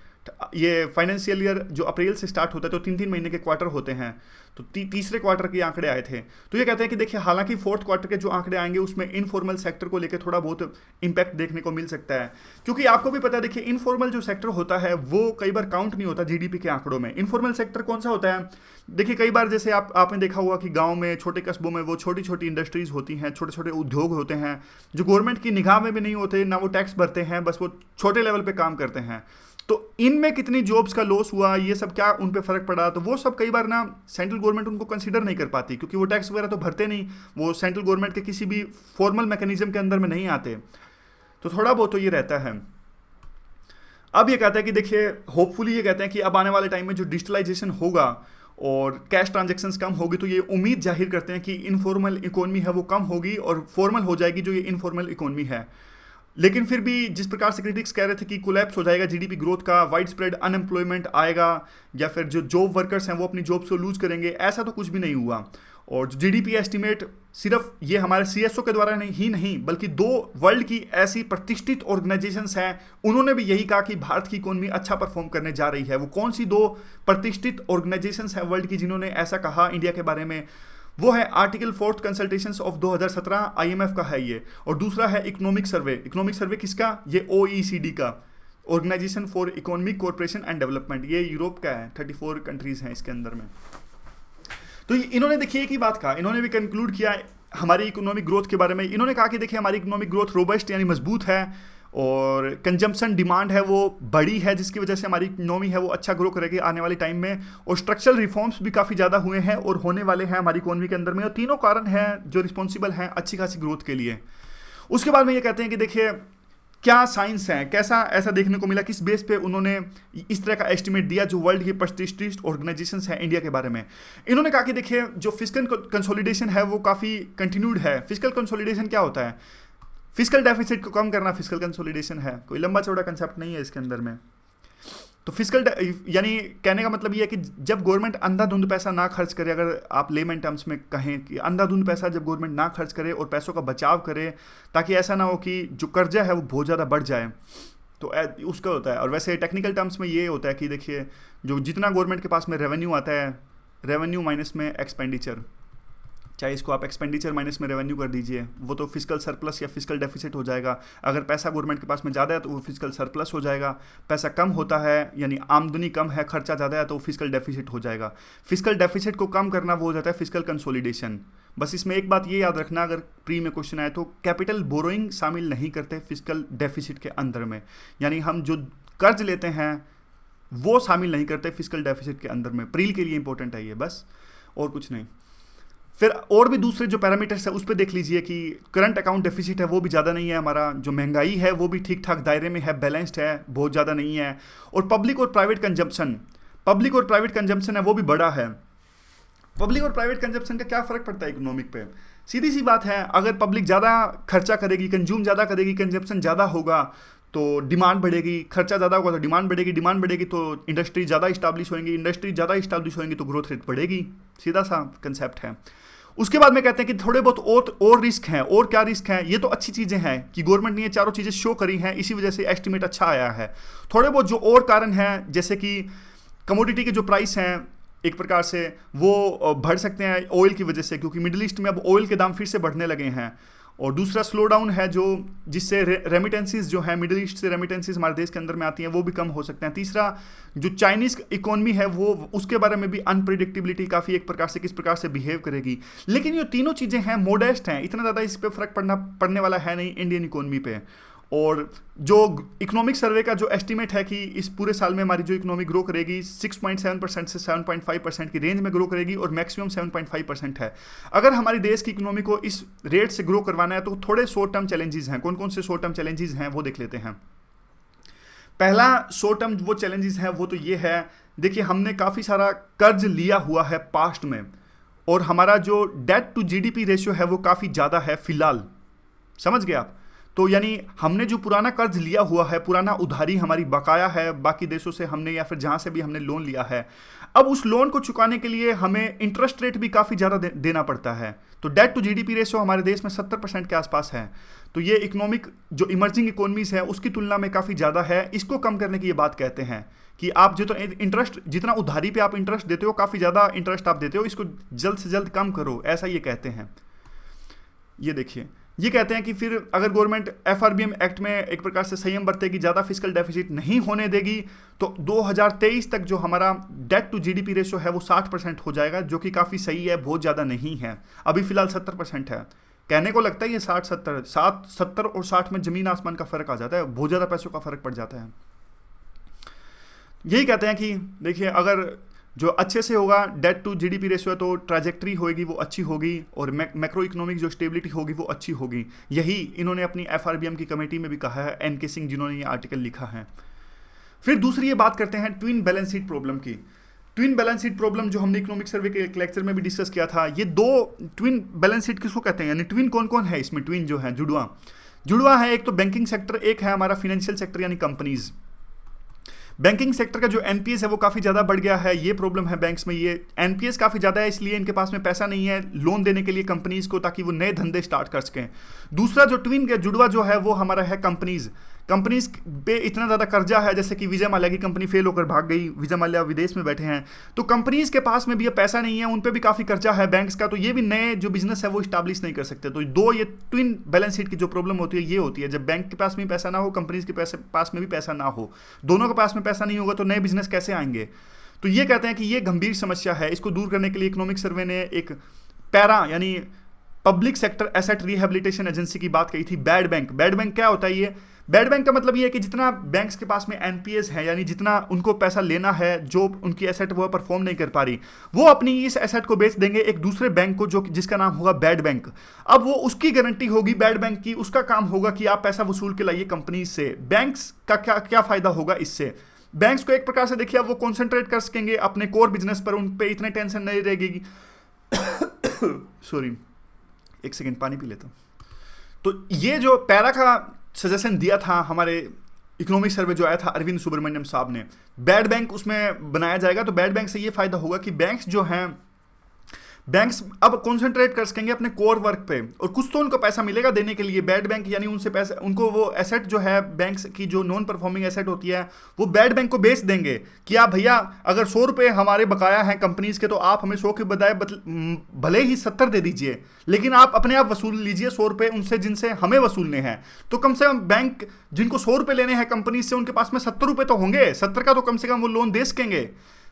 ये फाइनेंशियल ईयर जो अप्रैल से स्टार्ट होता है, तो 3-3 महीने के क्वार्टर होते हैं, तो तीसरे क्वार्टर के आंकड़े आए थे। तो ये कहते हैं कि देखिए हालांकि फोर्थ क्वार्टर के जो आंकड़े आएंगे उसमें इनफॉर्मल सेक्टर को लेकर थोड़ा बहुत इंपैक्ट देखने को मिल सकता है, क्योंकि आपको भी पता है देखिए इनफॉर्मल जो सेक्टर होता है वो कई बार काउंट नहीं होता जीडीपी के आंकड़ों में। इनफॉर्मल सेक्टर कौन सा होता है, देखिए कई बार जैसे आपने देखा होगा कि गाँव में, छोटे कस्बों में वो छोटी छोटी इंडस्ट्रीज होती हैं, छोटे छोटे उद्योग होते हैं, जो गवर्नमेंट की निगाह में भी नहीं होते, ना वो टैक्स भरते हैं, बस वो छोटे लेवल पे काम करते हैं। तो इनमें कितनी जॉब्स का लॉस हुआ, ये सब क्या उन पे फर्क पड़ा, तो वो सब कई बार ना सेंट्रल गवर्नमेंट उनको कंसीडर नहीं कर पाती, क्योंकि वो टैक्स वगैरह तो भरते नहीं, वो सेंट्रल गवर्नमेंट के किसी भी फॉर्मल मैकेनिज्म के अंदर में नहीं आते। तो थोड़ा बहुत तो ये रहता है। अब ये कहता है कि देखिए होपफुली ये कहते हैं कि अब आने वाले टाइम में जो डिजिटलाइजेशन होगा और कैश ट्रांजैक्शंस कम होगी, तो ये उम्मीद जाहिर करते हैं कि इनफॉर्मल इकोनॉमी है वो कम होगी और फॉर्मल हो जाएगी जो ये इनफॉर्मल इकोनॉमी है। लेकिन फिर भी जिस प्रकार से क्रिटिक्स कह रहे थे कि कोलैप्स हो जाएगा जीडीपी ग्रोथ का, वाइड स्प्रेड अनएम्प्लॉयमेंट आएगा, या फिर जो जॉब वर्कर्स हैं वो अपनी जॉब्स को लूज करेंगे, ऐसा तो कुछ भी नहीं हुआ। और जो जीडीपी एस्टिमेट सिर्फ ये हमारे सीएसओ के द्वारा नहीं बल्कि 2 वर्ल्ड की ऐसी प्रतिष्ठित ऑर्गेनाइजेशंस हैं, उन्होंने भी यही कहा कि भारत की इकोनॉमी अच्छा परफॉर्म करने जा रही है। वो कौन सी 2 प्रतिष्ठित ऑर्गेनाइजेशंस हैं वर्ल्ड की जिन्होंने ऐसा कहा इंडिया के बारे में, वो है article 4th consultations of 2017, IMF का है ये, और दूसरा है इकोनॉमिक सर्वे। इकोनॉमिक सर्वे किसका, ये ओईसीडी का, organisation for economic cooperation and development, ये यूरोप का है, 34 कंट्रीज हैं इसके अंदर में। तो इन्होंने देखिए एक ही बात कहा, इन्होंने भी कंक्लूड किया हमारी इकोनॉमिक ग्रोथ के बारे में। इन्होंने कहा कि देखिए हमारी इकोनॉमिक ग्रोथ रोबस्ट यानी मजबूत है, और कंजम्पशन डिमांड है वो बड़ी है, जिसकी वजह से हमारी इकोनॉमी है वो अच्छा ग्रो करेगी आने वाले टाइम में, और स्ट्रक्चरल रिफॉर्म्स भी काफ़ी ज़्यादा हुए हैं और होने वाले हैं हमारी इकोनॉमी के अंदर में, और तीनों कारण हैं जो रिस्पॉन्सिबल हैं अच्छी खासी ग्रोथ के लिए। उसके बाद में ये कहते हैं कि देखिए क्या साइंस है, कैसा ऐसा देखने को मिला, किस बेस पे उन्होंने इस तरह का एस्टिमेट दिया जो वर्ल्ड की प्रतिष्ठित ऑर्गेनाइजेशंस हैं इंडिया के बारे में। इन्होंने कहा कि देखिए जो फिस्कल कंसोलिडेशन है वो काफ़ी कंटिन्यूड है। फिस्कल कंसोलिडेशन क्या होता है, फिस्कल डेफिसिट को कम करना फिस्कल कंसोलिडेशन है, कोई लंबा चौड़ा कंसेप्ट नहीं है इसके अंदर में। तो फिस्कल यानी कहने का मतलब ये है कि जब गवर्नमेंट अंधाधुंध पैसा ना खर्च करे, अगर आप लेमन टर्म्स में कहें कि अंधाधुंध पैसा जब गवर्नमेंट ना खर्च करे और पैसों का बचाव करे, ताकि ऐसा ना हो कि जो कर्जा है वो बहुत ज़्यादा बढ़ जाए, तो उसका होता है। और वैसे टेक्निकल टर्म्स में ये होता है कि देखिए जो जितना गवर्नमेंट के पास में रेवेन्यू आता है, रेवेन्यू माइनस में एक्सपेंडिचर, चाहे इसको आप एक्सपेंडिचर माइनस में रेवेन्यू कर दीजिए, वो तो फिस्कल सरप्लस या फिस्कल डेफिसिट हो जाएगा। अगर पैसा गवर्नमेंट के पास में ज़्यादा है तो वो फिस्कल सरप्लस हो जाएगा, पैसा कम होता है यानी आमदनी कम है, खर्चा ज़्यादा है, तो फिस्कल डेफिसिट हो जाएगा। फिस्कल डेफिसिट को कम करना वो हो जाता है फिस्कल कंसोलिडेशन। बस इसमें एक बात ये याद रखना, अगर प्री में क्वेश्चन आए तो कैपिटल बोरोइंग शामिल नहीं करते फिस्कल डेफिसिट के अंदर में, यानी हम जो कर्ज लेते हैं वो शामिल नहीं करते फिस्कल डेफिसिट के अंदर में। प्रील के लिए इंपॉर्टेंट है ये, बस और कुछ नहीं। फिर और भी दूसरे जो पैरामीटर्स है उस पर देख लीजिए कि करंट अकाउंट डेफिसिट है वो भी ज़्यादा नहीं है हमारा, जो महंगाई है वो भी ठीक ठाक दायरे में है, बैलेंस्ड है, बहुत ज़्यादा नहीं है, और पब्लिक और प्राइवेट कंजम्पशन है वो भी बड़ा है। पब्लिक और प्राइवेट कंजम्पशन का क्या फ़र्क पड़ता है इकोनॉमिक पे, सीधी सी बात है, अगर पब्लिक ज़्यादा खर्चा करेगी, कंज्यूम ज़्यादा करेगी, कंजम्पशन ज़्यादा होगा तो डिमांड बढ़ेगी, खर्चा ज़्यादा होगा तो डिमांड बढ़ेगी तो इंडस्ट्री ज़्यादा इस्टाब्लिश होंगी, इंडस्ट्री ज़्यादा इस्टाब्लिश होंगी तो ग्रोथ रेट बढ़ेगी, सीधा सा कंसेप्ट है। उसके बाद में कहते हैं कि थोड़े बहुत और रिस्क हैं। और क्या रिस्क हैं, ये तो अच्छी चीज़ें हैं कि गवर्नमेंट ने ये चारों चीज़ें शो करी हैं, इसी वजह से एस्टिमेट अच्छा आया है। थोड़े बहुत जो और कारण हैं, जैसे कि कमोडिटी के जो प्राइस हैं एक प्रकार से वो बढ़ सकते हैं ऑयल की वजह से, क्योंकि मिडिल ईस्ट में अब ऑयल के दाम फिर से बढ़ने लगे हैं। और दूसरा स्लो डाउन है जो जिससे रेमिटेंसीज जो है मिडिल ईस्ट से रेमिटेंसीज हमारे देश के अंदर में आती हैं वो भी कम हो सकते हैं। तीसरा जो चाइनीज़ इकोनॉमी है वो उसके बारे में भी अनप्रिडिक्टेबिलिटी काफ़ी एक प्रकार से किस प्रकार से बिहेव करेगी। लेकिन ये तीनों चीज़ें हैं मोडेस्ट हैं, इतना ज़्यादा इस पर फर्क पड़ने वाला है नहीं इंडियन इकोनॉमी पे। और जो इकोनॉमिक सर्वे का जो एस्टीमेट है कि इस पूरे साल में हमारी जो इकोनॉमी ग्रो करेगी 6.7% से 7.5% की रेंज में ग्रो करेगी और मैक्सिमम 7.5% है। अगर हमारी देश की इकोनॉमी को इस रेट से ग्रो करवाना है तो थोड़े शॉर्ट टर्म चैलेंजेस हैं। कौन कौन से शॉर्ट टर्म चैलेंजेस हैं वो देख लेते हैं। पहला शॉर्ट टर्म वो चैलेंजेस है वो तो ये है, देखिए हमने काफ़ी सारा कर्ज लिया हुआ है पास्ट में और हमारा जो डेट टू जीडीपी रेशियो है वो काफ़ी ज़्यादा है फिलहाल, समझ गए आप। तो यानी हमने जो पुराना कर्ज लिया हुआ है, पुराना उधारी हमारी बकाया है बाकी देशों से हमने या फिर जहाँ से भी हमने लोन लिया है, अब उस लोन को चुकाने के लिए हमें इंटरेस्ट रेट भी काफ़ी ज़्यादा देना पड़ता है। तो डेट टू जीडीपी रेशियो हमारे देश में 70% के आसपास है। तो ये इकोनॉमिक जो इमर्जिंग इकोनॉमीज है उसकी तुलना में काफ़ी ज़्यादा है। इसको कम करने की ये बात कहते हैं कि आप जो तो इंटरेस्ट, जितना उधारी पे आप इंटरेस्ट देते हो काफ़ी ज़्यादा इंटरेस्ट आप देते हो, इसको जल्द से जल्द कम करो, ऐसा ये कहते हैं। ये देखिए ये कहते हैं कि फिर अगर गवर्नमेंट एफआरबीएम एक्ट में एक प्रकार से संयम बरतेगी, ज़्यादा फिस्कल डेफिसिट नहीं होने देगी, तो 2023 तक जो हमारा डेट टू जीडीपी रेशियो है वो 60% हो जाएगा, जो कि काफ़ी सही है, बहुत ज़्यादा नहीं है। अभी फिलहाल 70% है। कहने को लगता है ये 70 और 60 में ज़मीन आसमान का फ़र्क आ जाता है, बहुत ज़्यादा पैसों का फ़र्क पड़ जाता है। यही कहते हैं कि देखिए अगर जो अच्छे से होगा डेट टू जीडीपी रेशियो है तो ट्रैजेक्टरी होगी वो अच्छी होगी और मैक्रो इकोनॉमिक जो स्टेबिलिटी होगी वो अच्छी होगी। यही इन्होंने अपनी एफआरबीएम की कमेटी में भी कहा है, एनके सिंह जिन्होंने ये आर्टिकल लिखा है। फिर दूसरी ये बात करते हैं ट्विन बैलेंस शीट प्रॉब्लम की। ट्विन बैलेंस शीट प्रॉब्लम जो हमने इकोनॉमिक सर्वे के एक लेक्चर में भी डिस्कस किया था, ये दो ट्विन बैलेंस शीट किसको कहते हैं, यानी ट्विन कौन कौन है इसमें, ट्विन जो है जुड़वा है। एक तो बैंकिंग सेक्टर, एक है हमारा फिनेंशियल सेक्टर यानी कंपनीज। बैंकिंग सेक्टर का जो एनपीएस है वो काफ़ी ज़्यादा बढ़ गया है, ये प्रॉब्लम है बैंक्स में। ये एनपीएस काफ़ी ज़्यादा है इसलिए इनके पास में पैसा नहीं है लोन देने के लिए कंपनीज को, ताकि वो नए धंधे स्टार्ट कर सकें। दूसरा जो ट्विन जुड़वा जो है वो हमारा है कंपनीज पे इतना ज़्यादा कर्जा है, जैसे कि विजय माल्या की कंपनी फेल होकर भाग गई, विजय माल्या विदेश में बैठे हैं, तो कंपनीज के पास में भी ये पैसा नहीं है, उन पे भी काफ़ी कर्जा है बैंक्स का, तो ये भी नए जो बिजनेस है वो इस्टेब्लिश नहीं कर सकते। तो दो ये ट्विन बैलेंस शीट की जो प्रॉब्लम होती है ये होती है, जब बैंक के पास में पैसा ना हो, कंपनीज के पास में भी पैसा ना हो, दोनों के पास में पैसा नहीं होगा तो नए बिजनेस कैसे आएंगे। तो ये कहते हैं कि ये गंभीर समस्या है, इसको दूर करने के लिए इकोनॉमिक सर्वे ने एक पैरा यानी public sector asset rehabilitation agency की बात कही थी। बैड बैंक क्या होता है ये? बैड बैंक का मतलब ये है कि जितना बैंक्स के पास में एनपीएस है, यानी जितना उनको पैसा लेना है, जो उनकी एसेट वो परफॉर्म नहीं कर पा रही, वो अपनी इस एसेट को बेच देंगे एक दूसरे बैंक को, जो जिसका नाम होगा बैड बैंक। अब वो उसकी गारंटी होगी बैड बैंक की, उसका काम होगा कि आप पैसा वसूल के लाइए कंपनी से। बैंक्स का क्या फायदा होगा इससे? बैंक्स को एक प्रकार से देखिए अब वो कॉन्सेंट्रेट कर सकेंगे अपने कोर बिजनेस पर, उन पे इतने टेंशन नहीं रहेगी। सॉरी, एक सेकेंड पानी पी लेता हूँ। तो ये जो पैरा का सजेशन दिया था हमारे इकोनॉमिक सर्वे जो आया था अरविंद सुब्रमण्यम साहब ने, बैड बैंक उसमें बनाया जाएगा। तो बैड बैंक से ये फायदा होगा कि बैंक्स जो हैं, बैंक्स अब कॉन्सेंट्रेट कर सकेंगे अपने कोर वर्क पे, और कुछ तो उनको पैसा मिलेगा देने के लिए। बैड बैंक यानी उनसे पैसा, उनको वो एसेट जो है बैंक्स की जो नॉन परफॉर्मिंग एसेट होती है वो बैड बैंक को बेच देंगे कि आप भैया अगर 100 रुपये हमारे बकाया हैं कंपनीज के, तो आप हमें 100 के बजाय भले ही 70 दे दीजिए, लेकिन आप अपने आप वसूल लीजिए 100 रुपये उनसे जिनसे हमें वसूलने हैं। तो कम से कम बैंक जिनको 100 रुपये लेने हैं कंपनीज से, उनके पास में 70 रुपये तो होंगे, 70 का तो कम से कम वो लोन दे सकेंगे।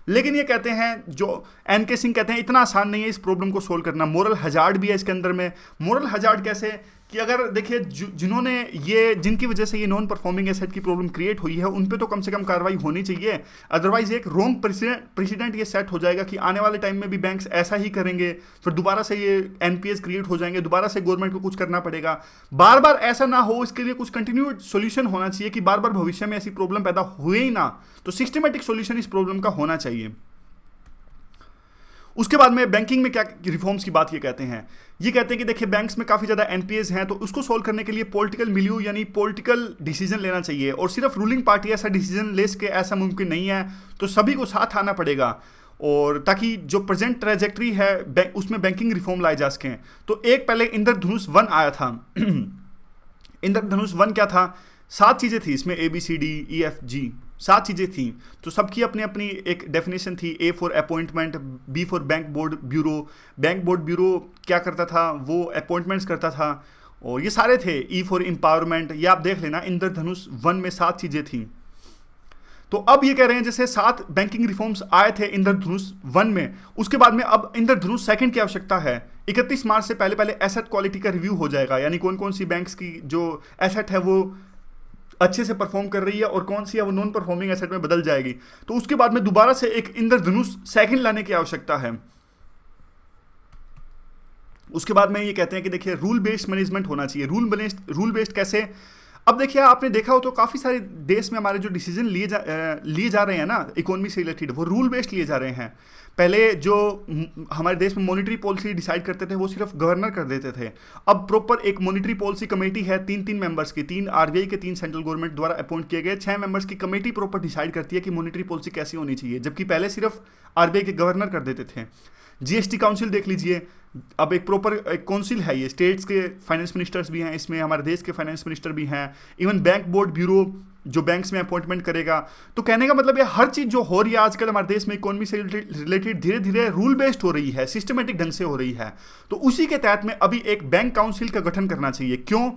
लेकिन ये कहते हैं, जो एनके सिंह कहते हैं, इतना आसान नहीं है इस प्रॉब्लम को सोल्व करना, मोरल हजार्ड भी है इसके अंदर में। मोरल हजार्ड कैसे कि अगर देखिए जिन्होंने ये, जिनकी वजह से ये नॉन परफॉर्मिंग एसेट की प्रॉब्लम क्रिएट हुई है, उन पे तो कम से कम कार्रवाई होनी चाहिए। अदरवाइज एक रॉन्ग प्रेसिडेंट ये सेट हो जाएगा कि आने वाले टाइम में भी बैंक्स ऐसा ही करेंगे, फिर दोबारा से ये एनपीएस क्रिएट हो जाएंगे, दोबारा से गवर्नमेंट को कुछ करना पड़ेगा। बार बार ऐसा ना हो, इसके लिए कुछ कंटिन्यूड सोल्यूशन होना चाहिए कि बार बार भविष्य में ऐसी प्रॉब्लम पैदा हुए ही ना। तो सिस्टमेटिक सोल्यूशन इस प्रॉब्लम का होना चाहिए। उसके बाद में बैंकिंग में क्या रिफॉर्म्स की बात ये कहते हैं, ये कहते हैं कि देखिए बैंक्स में काफ़ी ज़्यादा एनपीएस हैं, तो उसको सोल्व करने के लिए पॉलिटिकल मिलियू यानी पॉलिटिकल डिसीजन लेना चाहिए, और सिर्फ रूलिंग पार्टी ऐसा डिसीजन ले सके ऐसा मुमकिन नहीं है, तो सभी को साथ आना पड़ेगा, और ताकि जो प्रेजेंट ट्रैजेक्टरी है उसमें बैंकिंग रिफॉर्म लाए जा सकें। तो एक पहले इंद्रधनुष 1 आया था। इंद्रधनुष 1 क्या था? 7 चीज़ें थी इसमें, ABCDEFG 7 चीज़ें थी, तो सबकी अपनी अपनी एक डेफिनेशन थी। A for appointment, B for bank board bureau. Bank board bureau क्या करता था? वो अपॉइंटमेंट्स करता था, और ये सारे थे। E फॉर एम्पावरमेंट, ये आप देख लेना, इंद्रधनुष 1 में 7 चीज़ें थी। तो अब ये कह रहे हैं जैसे 7 बैंकिंग रिफॉर्म्स आए थे इंद्रधनुष 1 में, उसके बाद में अब इंद्रधनुष 2 की आवश्यकता है। 31 मार्च से पहले एसेट क्वालिटी का रिव्यू हो जाएगा, यानी कौन कौन सी बैंक्स की जो एसेट है वो अच्छे से परफॉर्म कर रही है और कौन सी है वो नॉन परफॉर्मिंग एसेट में बदल जाएगी। तो उसके बाद में दोबारा से एक इंद्रधनुष सेकंड लाने की आवश्यकता है। उसके बाद में ये कहते हैं कि देखिए रूल बेस्ड मैनेजमेंट होना चाहिए। रूल बेस्ड कैसे? अब देखिए आपने देखा हो तो काफ़ी सारे देश में हमारे जो डिसीजन लिए जा रहे हैं ना इकोनॉमी से रिलेटेड, वो रूल बेस्ड लिए जा रहे हैं। पहले जो हमारे देश में मॉनिटरी पॉलिसी डिसाइड करते थे वो सिर्फ गवर्नर कर देते थे। अब प्रॉपर एक मॉनिटरी पॉलिसी कमेटी है, 3 मेंबर्स की, 3 आरबीआई के, 3 सेंट्रल गवर्नमेंट द्वारा अपॉइंट किए गए 6 मेंबर्स की कमेटी प्रॉपर डिसाइड करती है कि मॉनिटरी पॉलिसी कैसी होनी चाहिए, जबकि पहले सिर्फ आरबीआई के गवर्नर कर देते थे। जीएसटी काउंसिल देख लीजिए, अब एक प्रॉपर एक काउंसिल है, ये स्टेट्स के फाइनेंस मिनिस्टर्स भी हैं इसमें, हमारे देश के फाइनेंस मिनिस्टर भी हैं, इवन बैंक बोर्ड ब्यूरो जो बैंक्स में अपॉइंटमेंट करेगा। तो कहने का मतलब ये हर चीज़ जो हो रही है आजकल हमारे देश में इकोनॉमी से रिलेटेड धीरे धीरे रूल बेस्ड हो रही है, सिस्टमेटिक ढंग से हो रही है। तो उसी के तहत में अभी एक बैंक काउंसिल का गठन करना चाहिए। क्यों?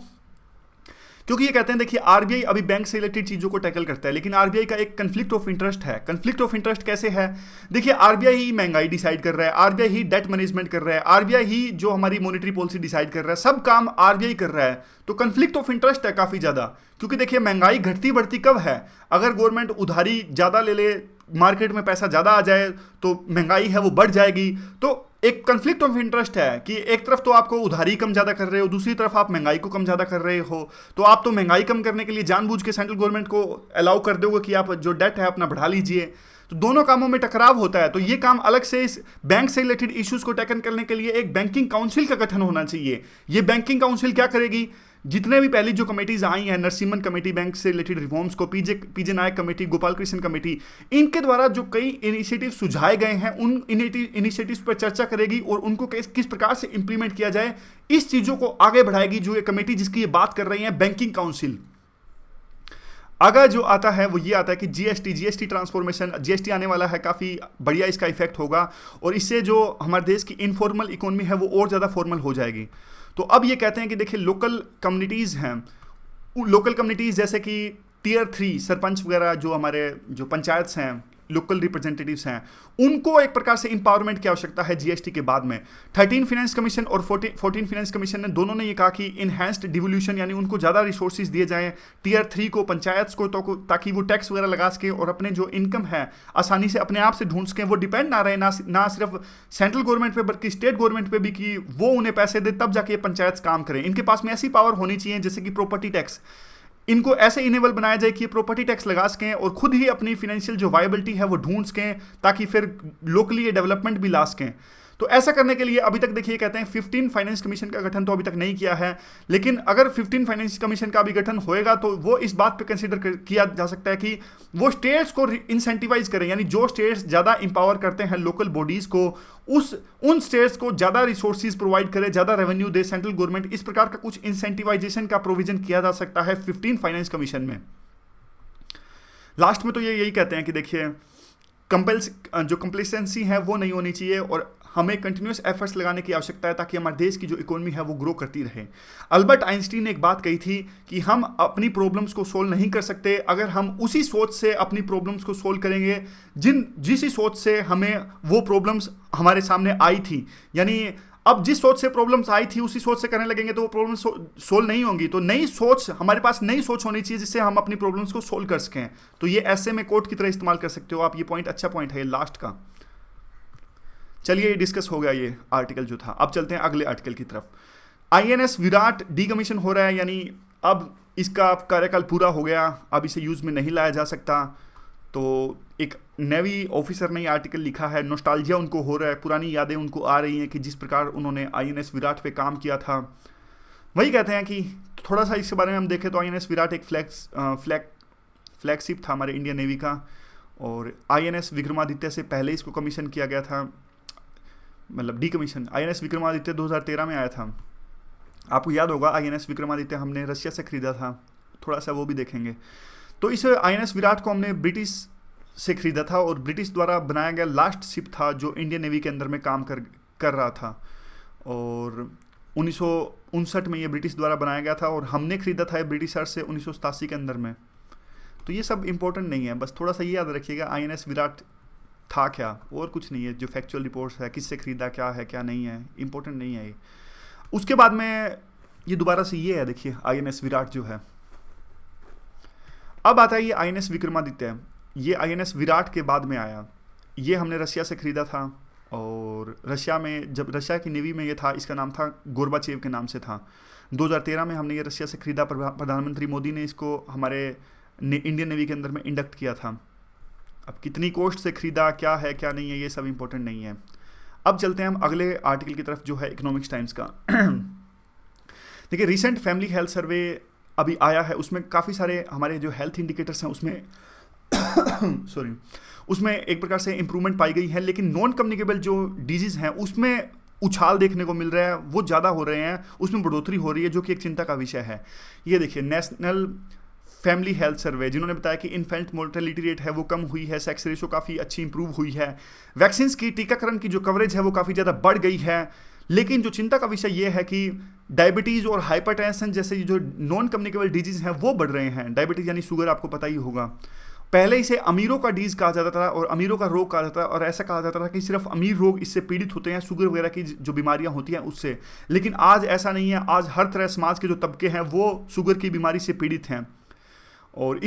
क्योंकि ये कहते हैं देखिए आरबीआई अभी बैंक से रिलेटेड चीज़ों को टैकल करता है, लेकिन आरबीआई का एक कन्फ्लिक्ट ऑफ इंटरेस्ट है। कन्फ्लिक्ट ऑफ इंटरेस्ट कैसे है? देखिए आरबीआई ही महंगाई डिसाइड कर रहा है, आरबीआई ही डेट मैनेजमेंट कर रहा है, आरबीआई ही जो हमारी मॉनेटरी पॉलिसी डिसाइड कर रहा है, सब काम आरबीआई कर रहा है। तो कन्फ्लिक्ट ऑफ इंटरेस्ट है काफ़ी ज़्यादा, क्योंकि देखिए महंगाई घटती बढ़ती कब है? अगर गवर्नमेंट उधारी ज़्यादा ले ले, मार्केट में पैसा ज़्यादा आ जाए तो महंगाई है वो बढ़ जाएगी। तो एक कन्फ्लिक्ट ऑफ इंटरेस्ट है कि एक तरफ तो आपको उधारी कम ज़्यादा कर रहे हो, दूसरी तरफ आप महंगाई को कम ज़्यादा कर रहे हो। तो आप तो महंगाई कम करने के लिए जानबूझ के सेंट्रल गवर्नमेंट को अलाउ कर दोगे कि आप जो डेट है अपना बढ़ा लीजिए। तो दोनों कामों में टकराव होता है। तो ये काम अलग से इस बैंक से रिलेटेड इश्यूज को टैकल करने के लिए एक बैंकिंग काउंसिल का गठन होना चाहिए। ये बैंकिंग काउंसिल क्या करेगी? जितने भी पहली जो कमेटीज आई हैं, नरसिम्हन कमेटी बैंक से रिलेटेड रिफॉर्म्स को, पीजे नायक कमेटी, गोपाल कृष्ण कमेटी, इनके द्वारा जो कई इनिशिएटिव सुझाए गए हैं उन इनिशिएटिव्स पर चर्चा करेगी और उनको किस प्रकार से इंप्लीमेंट किया जाए, इस चीज़ों को आगे बढ़ाएगी जो ये कमेटी जिसकी ये बात कर रही है बैंकिंग काउंसिल। अगर जो आता है वो ये आता है कि जीएसटी ट्रांसफॉर्मेशन, जीएसटी आने वाला है, काफ़ी बढ़िया इसका इफेक्ट होगा और इससे जो हमारे देश की इनफॉर्मल इकोनॉमी है वो और ज़्यादा फॉर्मल हो जाएगी। तो अब ये कहते हैं कि देखिए लोकल कम्युनिटीज़ हैं, लोकल कम्युनिटीज़ जैसे कि टियर 3 सरपंच वगैरह, जो हमारे जो पंचायत्स हैं, लोकल रिप्रेजेंटेटिव्स हैं, उनको एक प्रकार से इंपावरमेंट की आवश्यकता है जीएसटी के बाद में। 13 फाइनेंस कमीशन और 14 फाइनेंस कमीशन ने दोनों ने ये कहा कि इनहैंस्ड डिवोल्यूशन, यानी उनको ज़्यादा रिसोर्सेज दिए जाएं टियर 3 को, पंचायत्स को, तो ताकि वो टैक्स वगैरह लगा सकें और अपने जो इनकम है आसानी से अपने आप से ढूंढ सकें, वो डिपेंड ना रहे ना सिर्फ सेंट्रल गवर्नमेंट पे बल्कि स्टेट गवर्नमेंट पे भी, कि वो उन्हें पैसे दे तब जाके पंचायत काम करें। इनके पास में ऐसी पावर होनी चाहिए जैसे कि प्रॉपर्टी टैक्स, इनको ऐसे इनेबल बनाया जाए कि ये प्रॉपर्टी टैक्स लगा सकें और खुद ही अपनी फिनेंशियल जो वायबिलिटी है वो ढूंढ सकें, ताकि फिर लोकली ये डेवलपमेंट भी ला सकें। तो ऐसा करने के लिए अभी तक देखिए कहते हैं 15 फाइनेंस कमीशन का गठन तो अभी तक नहीं किया है, लेकिन अगर 15 फाइनेंस कमीशन का भी गठन होएगा तो वो इस बात पे कंसीडर किया जा सकता है कि वो स्टेट्स को इंसेंटिवाइज करें, यानी जो स्टेट्स ज़्यादा इंपावर करते हैं लोकल बॉडीज़ को, उन स्टेट्स को ज़्यादा रिसोर्सेज प्रोवाइड करे, ज़्यादा रेवेन्यू दे सेंट्रल गवर्नमेंट। इस प्रकार का कुछ इंसेंटिवाइजेशन का प्रोविजन किया जा सकता है 15 फाइनेंस कमीशन में। लास्ट में तो ये यही कहते हैं कि देखिए जो कंप्लेसेंसी है वो नहीं होनी चाहिए और हमें कंटिन्यूस एफर्ट्स लगाने की आवश्यकता है ताकि हमारे देश की जो इकोनॉमी है वो ग्रो करती रहे। अल्बर्ट आइंस्टीन ने एक बात कही थी कि हम अपनी प्रॉब्लम्स को सोल्व नहीं कर सकते अगर हम उसी सोच से अपनी प्रॉब्लम्स को सोल्व करेंगे जिस सोच से हमें वो प्रॉब्लम्स हमारे सामने आई थी। यानी अब जिस सोच से प्रॉब्लम्स आई थी उसी सोच से करने लगेंगे तो वो प्रॉब्लम सोल्व नहीं होंगी। तो नई सोच, हमारे पास नई सोच होनी चाहिए जिससे हम अपनी प्रॉब्लम्स को सोल्व कर सकें। तो ये ऐसे में कोट की तरह इस्तेमाल कर सकते हो आप। ये पॉइंट अच्छा पॉइंट है ये लास्ट का। चलिए ये डिस्कस हो गया ये आर्टिकल जो था। अब चलते हैं अगले आर्टिकल की तरफ। आईएनएस विराट डीकमीशन हो रहा है, यानी अब इसका कार्यकाल पूरा हो गया, अब इसे यूज़ में नहीं लाया जा सकता। तो एक नेवी ऑफिसर ने आर्टिकल लिखा है, नोस्टाल्जिया उनको हो रहा है, पुरानी यादें उनको आ रही हैं कि जिस प्रकार उन्होंने आईएनएस विराट पे काम किया था। वही कहते हैं कि थोड़ा सा इसके बारे में हम देखें तो आईएनएस विराट एक फ्लैगशिप था हमारे इंडियन नेवी का, और आईएनएस विक्रमादित्य से पहले इसको कमीशन किया गया था, मतलब डीकमीशन। आईएनएस विक्रमादित्य 2013 में आया था। आपको याद होगा आईएनएस विक्रमादित्य हमने रशिया से खरीदा था, थोड़ा सा वो भी देखेंगे। तो इस आईएनएस विराट को हमने ब्रिटिश से खरीदा था और ब्रिटिश द्वारा बनाया गया लास्ट शिप था जो इंडियन नेवी के अंदर में काम कर रहा था, और 1959 में ये ब्रिटिश द्वारा बनाया गया था और हमने खरीदा था ये ब्रिटिशर से 1987 के अंदर में। तो ये सब इंपॉर्टेंट नहीं है, बस थोड़ा सा ये याद रखिएगा आईएनएस विराट था क्या, और कुछ नहीं है। जो फैक्चुअल रिपोर्ट्स है, किससे खरीदा, क्या है क्या नहीं है, इंपॉर्टेंट नहीं है ये। उसके बाद में ये दोबारा से ये है, देखिए आईएनएस विराट जो है अब आता है ये INS विक्रमादित्य। ये INS विराट के बाद में आया। ये हमने रशिया से खरीदा था, और रशिया में, जब रशिया की नेवी में ये था, इसका नाम था गोर्बाचेव के नाम से था। 2013 में हमने ये रशिया से खरीदा। प्रधानमंत्री मोदी ने इसको हमारे इंडियन नेवी के अंदर में इंडक्ट किया था। अब कितनी कॉस्ट से खरीदा, क्या है क्या नहीं है, ये सब इंपॉर्टेंट नहीं है। अब चलते हैं हम अगले आर्टिकल की तरफ, जो है इकोनॉमिक्स टाइम्स का। देखिए, रिसेंट फैमिली हेल्थ सर्वे अभी आया है, उसमें काफ़ी सारे हमारे जो हेल्थ इंडिकेटर्स हैं उसमें सॉरी, उसमें एक प्रकार से इंप्रूवमेंट पाई गई है, लेकिन नॉन कम्युनिकेबल जो डिजीज़ हैं उसमें उछाल देखने को मिल रहा है, वो ज़्यादा हो रहे हैं, उसमें बढ़ोतरी हो रही है, जो कि एक चिंता का विषय है। ये देखिए, नेशनल फैमिली हेल्थ सर्वे, जिन्होंने बताया कि इन्फेंट मोर्टेलिटी रेट है वो कम हुई है, सेक्स रेशो काफ़ी अच्छी इंप्रूव हुई है, वैक्सीन की टीकाकरण की जो कवरेज है वो काफ़ी ज़्यादा बढ़ गई है। लेकिन जो चिंता का विषय ये है कि डायबिटीज़ और हाइपरटेंशन जैसे जो नॉन कम्युनिकेबल डिजीज़ हैं वो बढ़ रहे हैं। डायबिटीज़ यानी शुगर, आपको पता ही होगा। पहले इसे अमीरों का डिजीज कहा जाता था और अमीरों का रोग कहा जाता था, और ऐसा कहा जाता था कि सिर्फ अमीर लोग इससे पीड़ित होते हैं, शुगर वगैरह की जो बीमारियां होती हैं उससे। लेकिन आज ऐसा नहीं है। आज हर तरह समाज के जो तबके हैं वो शुगर की बीमारी से पीड़ित हैं, और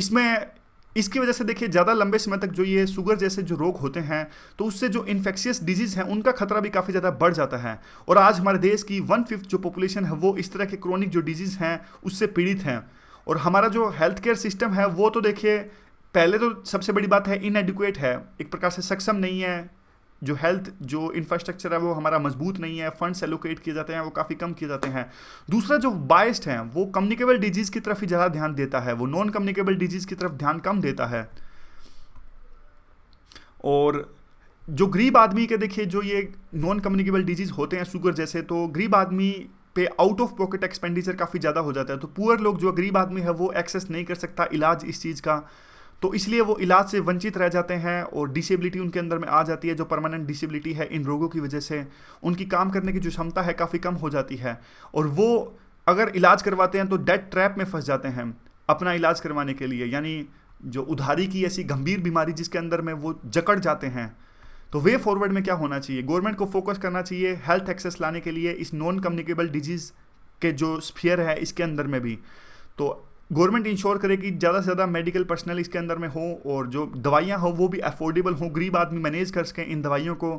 इसकी वजह से देखिए ज़्यादा लंबे समय तक जो ये शुगर जैसे जो रोग होते हैं, तो उससे जो इन्फेक्शियस डिजीज़ हैं उनका खतरा भी काफ़ी ज़्यादा बढ़ जाता है। और आज हमारे देश की 1/5 जो पॉपुलेशन है वो इस तरह के क्रोनिक जो डिजीज़ हैं उससे पीड़ित हैं। और हमारा जो हेल्थ केयर सिस्टम है वो तो देखिए, पहले तो सबसे बड़ी बात है इनएडिक्वेट है, एक प्रकार से सक्षम नहीं है। जो हेल्थ जो इंफ्रास्ट्रक्चर है वो हमारा मजबूत नहीं है, फंड्स एलोकेट किए जाते हैं वो काफ़ी कम किए जाते हैं। दूसरा, जो बायस्ड है वो कम्युनिकेबल डिजीज़ की तरफ ही ज़्यादा ध्यान देता है, वो नॉन कम्युनिकेबल डिजीज़ की तरफ ध्यान कम देता है। और जो गरीब आदमी के देखिए जो ये नॉन कम्युनिकेबल डिजीज़ होते हैं शुगर जैसे, तो गरीब आदमी पे आउट ऑफ पॉकेट एक्सपेंडिचर काफ़ी ज़्यादा हो जाता है। तो पुअर लोग, जो गरीब आदमी है वो एक्सेस नहीं कर सकता इलाज इस चीज़ का, तो इसलिए वो इलाज से वंचित रह जाते हैं, और डिसेबिलिटी उनके अंदर में आ जाती है। जो परमानेंट डिसेबिलिटी है इन रोगों की वजह से उनकी काम करने की जो क्षमता है काफ़ी कम हो जाती है, और वो अगर इलाज करवाते हैं तो डेट ट्रैप में फंस जाते हैं अपना इलाज करवाने के लिए, यानी जो उधारी की ऐसी गंभीर बीमारी जिसके अंदर में वो जकड़ जाते हैं। तो वे फॉरवर्ड में क्या होना चाहिए, गवर्नमेंट को फोकस करना चाहिए हेल्थ एक्सेस लाने के लिए इस नॉन कम्युनिकेबल डिजीज़ के जो स्फीयर है इसके अंदर में भी। तो गवर्नमेंट इंश्योर करे कि ज़्यादा से ज़्यादा मेडिकल पर्सनल इसके अंदर में हो, और जो दवाइयाँ हो वो भी अफोर्डेबल हो, गरीब आदमी मैनेज कर सकें इन दवाइयों को।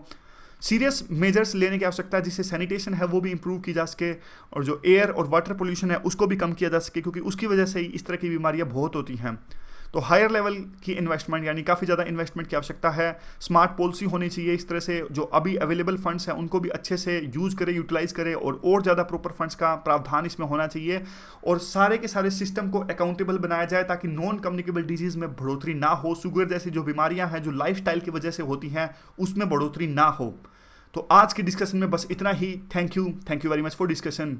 सीरियस मेजर्स लेने की आवश्यकता है, जिससे सैनिटेशन है वो भी इंप्रूव की जा सके, और जो एयर और वाटर पोल्यूशन है उसको भी कम किया जा सके, क्योंकि उसकी वजह से ही इस तरह की बीमारियाँ बहुत होती हैं। तो हायर लेवल की इन्वेस्टमेंट, यानी काफ़ी ज़्यादा इन्वेस्टमेंट की आवश्यकता है। स्मार्ट पॉलिसी होनी चाहिए इस तरह से, जो अभी अवेलेबल फंड्स हैं उनको भी अच्छे से यूज़ करे, यूटिलाइज करे, और ज़्यादा प्रॉपर फंड्स का प्रावधान इसमें होना चाहिए, और सारे के सारे सिस्टम को अकाउंटेबल बनाया जाए ताकि नॉन कम्युनिकेबल डिजीज़ में बढ़ोतरी ना हो। शुगर जैसी जो बीमारियां हैं जो लाइफस्टाइल की वजह से होती हैं उसमें बढ़ोतरी ना हो। तो आज की डिस्कशन में बस इतना ही। Thank you very much for discussion.